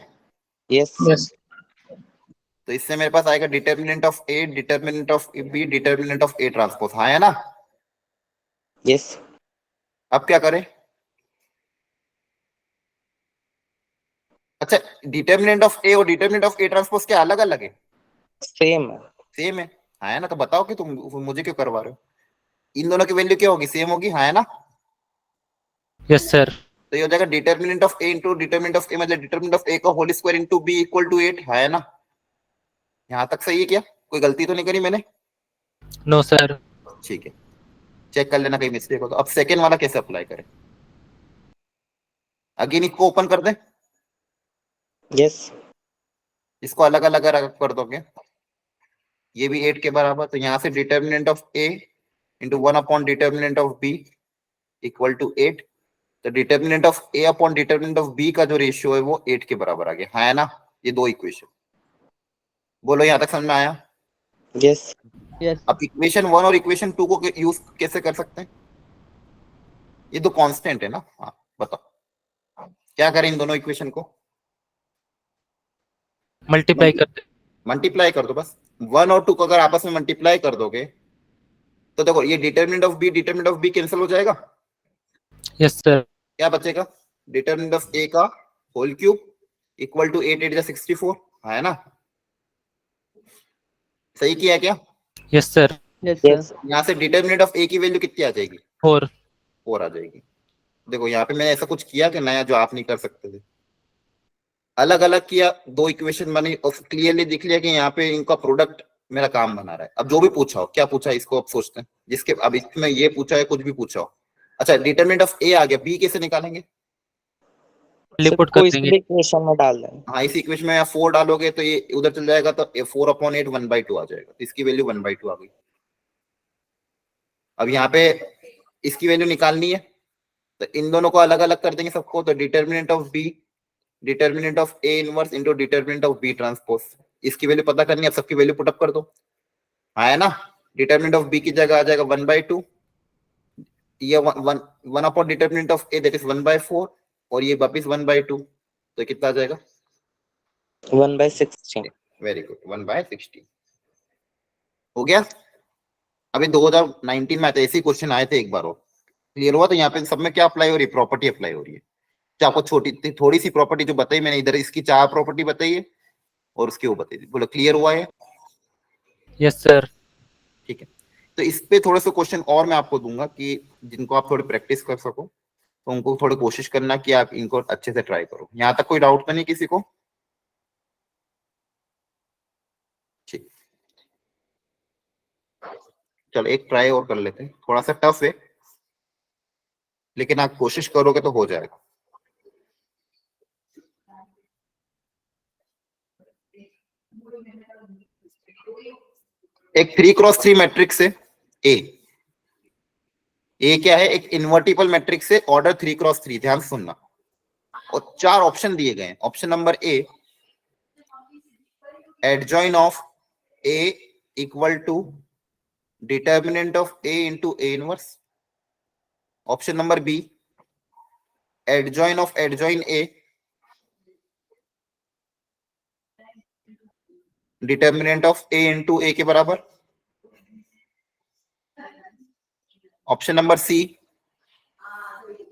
यस। यस। तो इससे मेरे पास आएगा determinant of A, determinant of B, determinant of A transpose. हाँ है ना? यस अब क्या करें? अच्छा, डिटर्मिनेंट ऑफ ए और डिटर्मिनेंट ऑफ ए ट्रांसपोज क्या अलग अलग है? सेम है। सेम है। हाँ है ना? तो बताओ कि तुम मुझे क्यों करवा रहे हो? इन दोनों की वैल्यू क्या होगी? सेम होगी। हाँ है ना? Yes sir. तो ये हो जाएगा determinant of A into determinant of A, मतलब डिटर्मिनेंट ऑफ ए का whole square into B equal to 8। है ना? यहाँ तक सही है क्या? कोई गलती तो नहीं करी मैंने? No sir. ठीक है, चेक कर लेना कहीं मिस्टेक हो तो। अब सेकेंड वाला कैसे अप्लाई करें? अगेन इसको ओपन कर दें, यस इसको अलग अलग कर दोगे, ये भी 8 के बराबर। तो यहाँ से determinant of A into 1 upon determinant of B equal to 8। तो determinant of A upon determinant of B का जो रेशियो है वो 8 के बराबर आ गया। हाँ है ना? ये दो इक्वेशन, बोलो यहाँ तक समझ में आया? यस यस अब इक्वेशन 1 और इक्वेशन 2 को यूज कैसे कर सकते हैं? ये दो कांस्टेंट है ना? हाँ बताओ क्या करें इन दोनों इक्वेशन को? मल्टीप्लाई करते। मल्टीप्लाई कर दो बस। 1 और 2 को अगर आपस में मल्टीप्लाई कर दोगे तो देखो ये determinant of B, determinant of B cancel हो जाएगा। Yes sir. क्या बचेगा? डिटर्मिनेंट ऑफ ए का होल क्यूब इक्वल टू 8 8 64। है ना? सही किया है क्या? Yes sir. Yes yes sir यहाँ से डिटर्मिनेंट ऑफ ए की वैल्यू कितनी आ जाएगी? 4। 4 आ जाएगी। देखो यहाँ पे मैंने ऐसा कुछ किया कि नया जो आप नहीं कर सकते थे, अलग अलग किया, दो इक्वेशन बनी और क्लियरली दिख लिया कि यहाँ पे इनका प्रोडक्ट मेरा काम बना रहा है। अब जो भी पूछा हो, क्या पूछा है इसको अब सोचते हैं, जिसके अब इसमें ये पूछा है, कुछ भी पूछा हो। अच्छा, डिटरमिनेंट ऑफ ए आ गया, बी कैसे निकालेंगे? लिपुट कर कोई देंगे। भी इक्वेशन में डाल देंगे। हाँ, इस इक्वेशन में 4 डालोगे तो ये उधर चल जाएगा, तो 4/8 1/2 आ जाएगा। तो इसकी वैल्यू 1/2 आ गई। अब यहाँ पे इसकी वैल्यू निकालनी है तो इन दोनों को अलग अलग कर देंगे सबको। तो determinant of B, determinant of A inverse into determinant of B transpose, इसकी वैल्यू पता करनी है। अब सबकी वैल्यू पुटअप कर दो। हाँ है ना? डिटर्मिनेंट ऑफ बी की जगह आ जाएगा 1/2, ये 1 upon determinant of A that is 1/4, और ये वापिस 1/2, तो कितना आ जाएगा? 1/16। वेरी गुड, 1/16 हो गया। अभी 2019 में ऐसे ही क्वेश्चन आए थे एक बार, और क्लियर हुआ। तो यहाँ पे सब में क्या अप्लाई हो रही है? प्रॉपर्टी अप्लाई हो रही है। तो आपको थोड़ी सी प्रॉपर्टी जो बताई मैंने इधर, इसकी 4 प्रॉपर्टी बताई है और उसके वो बताई। बोलो क्लियर हुआ है? Yes sir. ठीक है, तो इस पे थोड़े से क्वेश्चन और मैं आपको दूंगा कि जिनको आप थोड़ी प्रैक्टिस कर सको, तो उनको थोड़ी कोशिश करना कि आप इनको अच्छे से ट्राई करो। यहाँ तक कोई डाउट तो नहीं किसी को? ठीक, चलो एक ट्राई और कर लेते हैं। थोड़ा सा टफ है लेकिन आप कोशिश करोगे तो हो जाएगा। एक 3x3 मैट्रिक्स है ए। ए क्या है? एक इन्वर्टिबल मैट्रिक्स है, ऑर्डर 3x3। ध्यान से सुनना। और 4 ऑप्शन दिए गए हैं। Option number A, adjoint of A equal to determinant of A into A inverse. Option number B, adjoint of adjoint A determinant of A into A के बराबर। Option number C,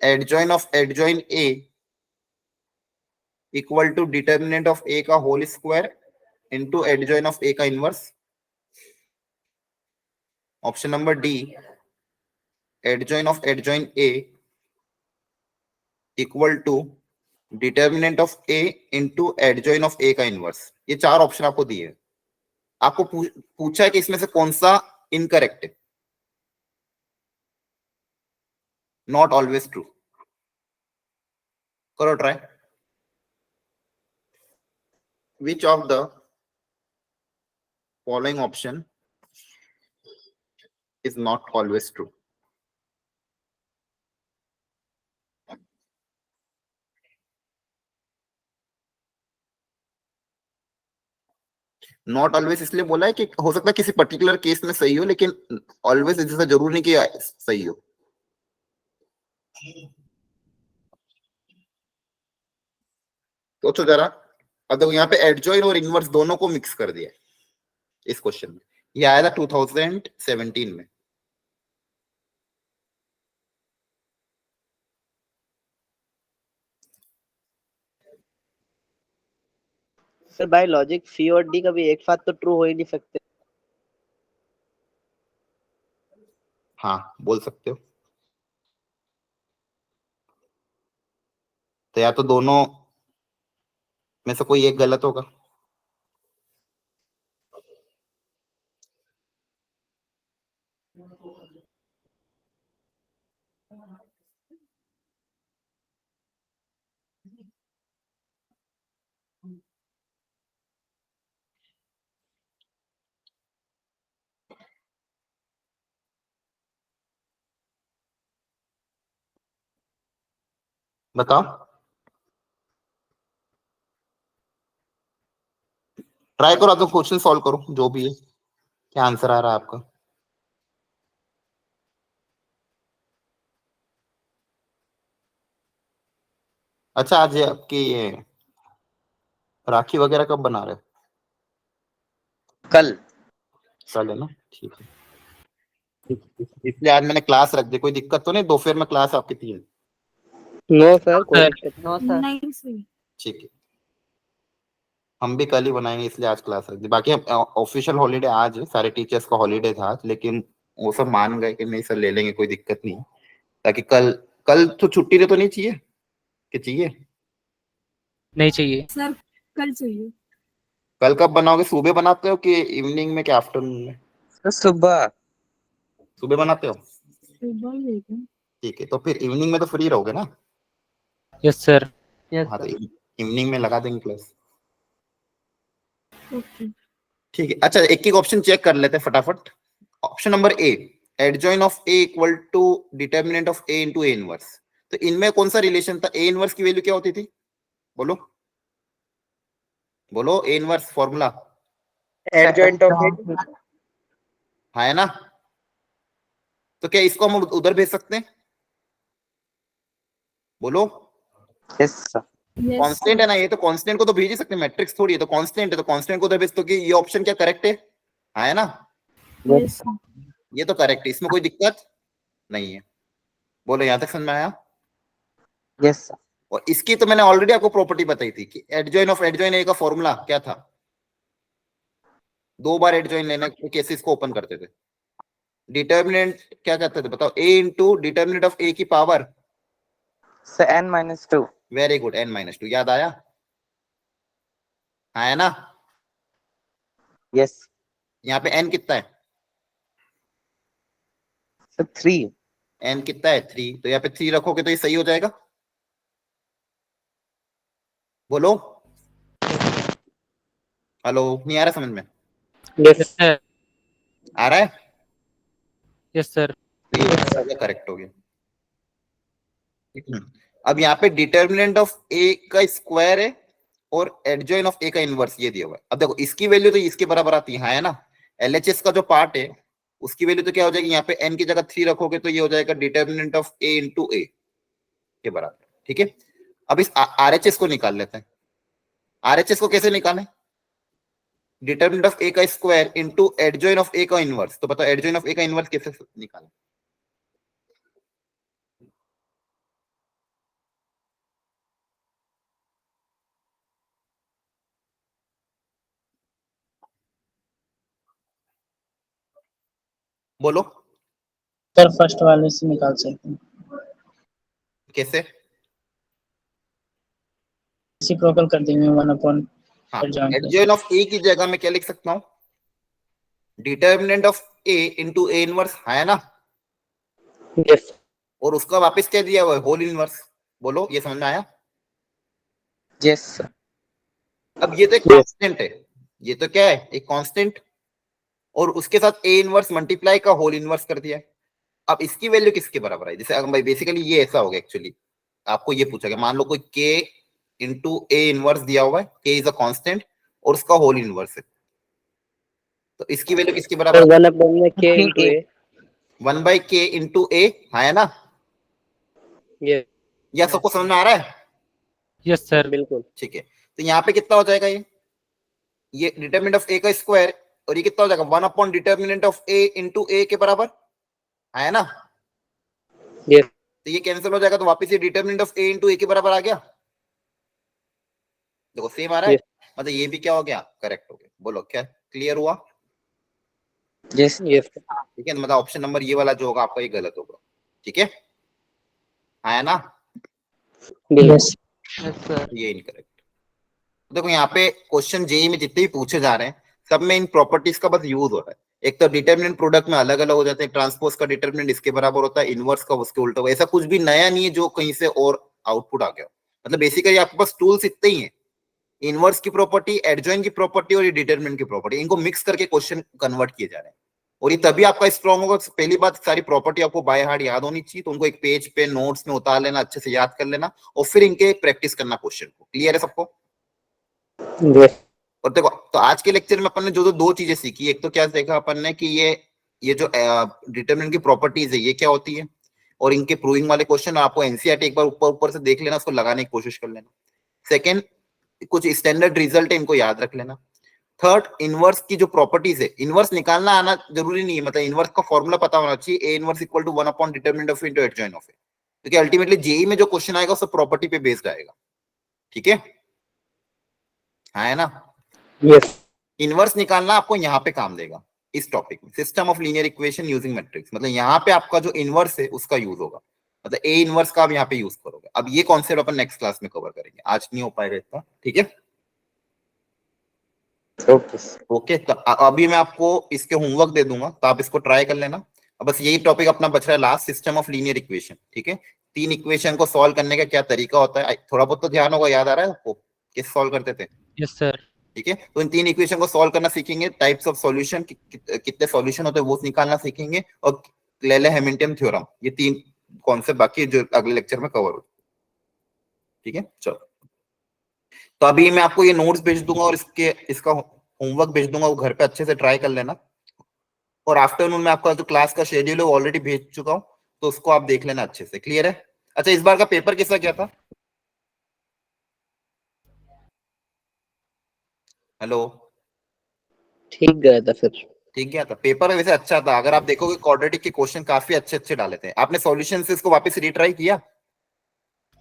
adjoint of adjoint A equal to determinant of A का whole square into adjoint of A का इनवर्स। Option number D, adjoint of adjoint A equal to determinant of A into adjoint of A का inverse. ये 4 option आपको दिए हैं। आपको पूछा है कि इसमें से कौन सा इनकरेक्ट है। Not always true. करो try. Which of the following option is not always true? Not always इसलिए बोला है कि हो सकता है किसी पर्टिकुलर केस में सही हो, लेकिन ऑलवेज जैसा जरूर नहीं कि सही हो। सोचो जरा। अब देखो यहाँ पे एडजॉइन और इनवर्स दोनों को मिक्स कर दिया है इस क्वेश्चन में। ये आया था 2017 में। सर बाय लॉजिक सी और डी कभी एक साथ तो ट्रू हो ही नहीं सकते। हाँ बोल सकते हो, तो या तो दोनों में से कोई एक गलत होगा। बताओ, ट्राई करो, तो क्वेश्चन सॉल्व करो जो भी है, क्या आंसर आ रहा है आपका। अच्छा, आज ये आपकी ये राखी वगैरह कब बना रहे हो? कल। कल है ना, ठीक है। इसलिए आज मैंने क्लास रख दी, कोई दिक्कत तो नहीं? दोपहर में क्लास आपकी 3? नो सर, कोई सर। दिक्कत नहीं। नहीं सर। ठीक है, हम भी कल ही बनाएंगे, इसलिए आज क्लास रख दी। बाकी ऑफिशियल हॉलीडे आज है, सारे टीचर्स का हॉलीडे था आज, लेकिन वो सब मान गए कि नहीं सर ले लेंगे, कोई दिक्कत नहीं, ताकि कल कल तो छुट्टी तो नहीं चाहिए कि चाहिए? नहीं चाहिए सर कल चाहिए। कल कब बनाओगे? सुबह बनाते हो कि इवनिंग में, कि आफ्टरनून में? सर सुबह। सुबह बनाते हो, सुबह ही है क्या? ठीक है। तो फिर इवनिंग में तो फ्री रहोगे ना? Yes sir. हाँ, तो इवनिंग में लगा देंगे क्लास। ओके। ठीक है। अच्छा, एक एक ऑप्शन चेक कर लेते हैं फटाफट। Option number A, adjoint of A equal to determinant of A into A inverse. तो इनमें कौन सा रिलेशन था? ए इनवर्स की वैल्यू क्या होती थी? बोलो बोलो, A inverse formula. Adjoint of हाँ है ना? तो क्या इसको हम उधर भेज सकते हैं? बोलो। Yes sir. यस कांस्टेंट है ना ये, तो कांस्टेंट को तो भेज ही सकते हैं, मैट्रिक्स थोड़ी है, तो कांस्टेंट है, तो कांस्टेंट को उधर भेज, तो कि ये ऑप्शन क्या करेक्ट है? हाँ है ना? यस ये तो करेक्ट है, इसमें कोई दिक्कत नहीं है। बोलो, यहां तक समझ में आया? Yes sir. और इसकी तो मैंने ऑलरेडी आपको प्रॉपर्टी बताई थी कि एडजॉइन ऑफ एडजॉइन ए का फॉर्मूला क्या था। 2 बार एडजॉइन लेने के केसेस को ओपन करते थे। डिटर्मिनेंट क्या कहते थे बताओ? ए इंटू डिटर्मिनेंट ऑफ ए की power. Sir n-2। Very good, n-2। याद आया? हाँ है ना? यस यहाँ पे n कितना है? सर 3। n कितना है? 3। तो यहाँ पे 3 रखोगे तो ये सही हो जाएगा। बोलो। हेलो, नहीं आ रहा समझ में? Yes sir. आ रहा है? Yes sir. करेक्ट हो गया। अब यहाँ पे डिटर्मिनेंट ऑफ ए का स्क्वायर है और एडजॉइन ऑफ ए का इनवर्स ये दिया हुआ है। अब देखो, इसकी वैल्यू तो इसके बराबर आती है, हाँ है ना? एलएचएस का जो पार्ट है उसकी वैल्यू तो क्या हो जाएगी? यहाँ पे n की जगह 3 रखोगे तो ये हो जाएगा determinant of a into A के बराबर। ठीक है, अब इस आरएचएस को निकाल लेते हैं। आरएचएस को कैसे निकालें? डिटर्मिनेंट ऑफ ए का square into adjoint of A का इनवर्स। तो बताओ एडजॉइन ऑफ ए का इनवर्स कैसे निकालें? बोलो सर फर्स्ट वाले से निकाल सकते हैं, कैसे? रेसिप्रोकल कर देंगे 1/। हाँ, एडजॉइन एडजॉइन ऑफ ए की जगह में क्या लिख सकता हूँ? Determinant of A into A inverse, है ना? यस और उसका वापस क्या दिया हुआ है? Whole inverse. बोलो, ये समझ में आया? Yes sir. अब ये तो एक कांस्टेंट है, ये तो क्या है? एक कांस्टेंट, और उसके साथ ए इनवर्स मल्टीप्लाई का होल इनवर्स कर दिया है। अब इसकी वैल्यू किसके बराबर है? जैसे अगर भाई बेसिकली ये ऐसा हो गया, एक्चुअली आपको ये पूछा गया, मान लो कोई के इंटू ए इनवर्स दिया हुआ है, के इज अ कांस्टेंट और उसका होल इनवर्स है, तो इसकी वैल्यू किसके बराबर? 1/k/a। 1/k इंटू ए, है ना? यस यह सबको समझ में आ रहा है? Yes sir. बिल्कुल। ठीक है, तो यहाँ पे कितना हो जाएगा ये डिटर्मिनेंट ऑफ ए का स्क्वायर, और ये कितना हो जाएगा 1 upon determinant of A into A के बराबर आया ना। Yes. तो ये कैंसिल हो जाएगा, तो वापस ये determinant of A into A के बराबर आ गया। देखो सेम आ रहा है, मतलब ये भी क्या हो गया, करेक्ट हो गया। बोलो क्या क्लियर हुआ? Yes. Yes. ठीक है, मतलब ऑप्शन नंबर ये वाला जो होगा आपका ये गलत होगा। ठीक है, आया ना, यस ये इनकरेक्ट। देखो यहाँ पे क्वेश्चन जेई में जितने भी पूछे जा रहे हैं सब में इन प्रॉपर्टीज का बस यूज हो रहा है। एक तो डिटर्मिनेंट प्रोडक्ट में अलग अलग हो जाते हैं, ट्रांसपोज का डिटर्मिनेंट इसके बराबर होता है, इनवर्स का उसके उल्टा होगा। ऐसा कुछ भी नया नहीं है जो कहीं से और आउटपुट आ गया। मतलब बेसिकली आपके पास टूल्स इतने ही है, इनवर्स की प्रॉपर्टी, एडजॉइन की प्रॉपर्टी और ये डिटर्मिनेंट की प्रॉपर्टी, इनको मिक्स करके क्वेश्चन कन्वर्ट किए जा रहे हैं। और ये तभी आपका स्ट्रॉन्ग होगा। पहली बात, सारी प्रॉपर्टी आपको बाय हार्ट याद होनी चाहिए, तो उनको एक पेज पे नोट्स में उतार लेना, अच्छे से याद कर लेना और फिर इनके प्रैक्टिस करना क्वेश्चन को। क्लियर है सबको? Yes. और देखो, तो आज के लेक्चर में अपन ने जो दो चीजें सीखी, एक तो क्या देखा अपन ने कि ये जो डिटरमिनेंट की प्रॉपर्टीज है ये क्या होती है, और इनके प्रूविंग वाले क्वेश्चन आपको एनसीईआरटी एक बार ऊपर से देख लेना, उसको लगाने की कोशिश कर लेना। सेकंड, कुछ स्टैंडर्ड रिजल्ट है, इनको याद रख लेना। थर्ड, इनवर्स की जो प्रॉपर्टीज है, इनवर्स निकालना आना जरूरी नहीं है, मतलब इनवर्स का फॉर्मूला पता होना चाहिए, A inverse equal to 1 upon determinant of into adjoint of A, क्योंकि अल्टीमेटली जेई में जो क्वेश्चन आएगा वो सब प्रॉपर्टी पे बेस्ड आएगा। ठीक है, है ना? Yes. इनवर्स निकालना आपको यहाँ पे काम देगा इस टॉपिक में, system of linear equation using matrix. मतलब यहाँ पे आपका जो इनवर्स है उसका यूज होगा, मतलब ए इनवर्स का आप यहाँ पे यूज करोगे। अब ये कॉन्सेप्ट अपन नेक्स्ट क्लास में कवर करेंगे, आज नहीं हो पाएगा इतना। ठीक है, ओके। तो अभी मैं आपको इसके होमवर्क दे दूंगा, तो आप इसको ट्राई कर लेना। अब बस यही टॉपिक अपना बच रहा है last, system of linear equation. ठीक है, 3 इक्वेशन को सॉल्व करने का क्या तरीका होता है, थोड़ा बहुत तो ध्यान होगा, याद आ रहा है आपको कैसे सॉल्व करते थे? Yes sir. ठीक है, तो इन 3 इक्वेशन को सॉल्व करना सीखेंगे, टाइप्स ऑफ सॉल्यूशन, कितने सॉल्यूशन होते हैं वो निकालना सीखेंगे, और लेले हैमिल्टन थ्योरम, ये 3 कॉन्सेप्ट बाकी जो अगले लेक्चर में कवर हो। ठीक है, चलो। तो अभी मैं आपको ये नोट्स भेज दूंगा और इसका होमवर्क भेज दूंगा, वो घर पे अच्छे से ट्राई कर लेना। और आफ्टरनून में आपका जो क्लास का शेड्यूल है वो ऑलरेडी भेज चुका हूँ, तो उसको आप देख लेना अच्छे से। क्लियर है? अच्छा, इस बार का पेपर कैसा गया था? हेलो, ठीक गया था फिर। ठीक गया था पेपर, वैसे अच्छा था। अगर आप देखोगे क्वाड्रेटिक के क्वेश्चन काफी अच्छे डाले थे। आपने सॉल्यूशन से इसको वापस रीट्राई किया?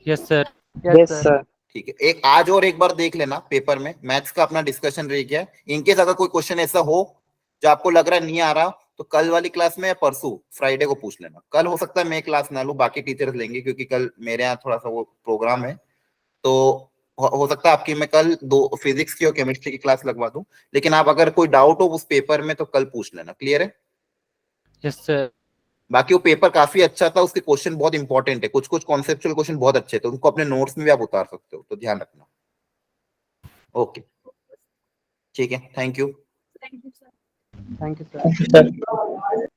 Yes sir. Yes, sir. ठीक है, एक आज और एक बार देख लेना, पेपर में मैथ्स का अपना डिस्कशन रह गया। इनकेस अगर कोई क्वेश्चन ऐसा हो जो आपको लग रहा है नहीं आ रहा, तो कल वाली क्लास में या परसों फ्राइडे को पूछ लेना। कल हो सकता है मैं क्लास ना लूं, बाकी टीचर्स लेंगे, क्योंकि कल मेरे यहाँ थोड़ा सा वो प्रोग्राम है, तो हो सकता है आपकी मैं कल 2 फिजिक्स की और केमिस्ट्री की क्लास लगवा दूं। लेकिन आप अगर कोई डाउट हो उस पेपर में तो कल पूछ लेना। क्लियर है? Yes sir. बाकी वो पेपर काफी अच्छा था, उसके क्वेश्चन बहुत इंपॉर्टेंट है, कुछ कॉन्सेप्चुअल क्वेश्चन बहुत अच्छे थे, उनको अपने नोट्स में भी आप उतार सकते हो, तो ध्यान रखना। ओके, ठीक है, thank you. Thank you sir. Sir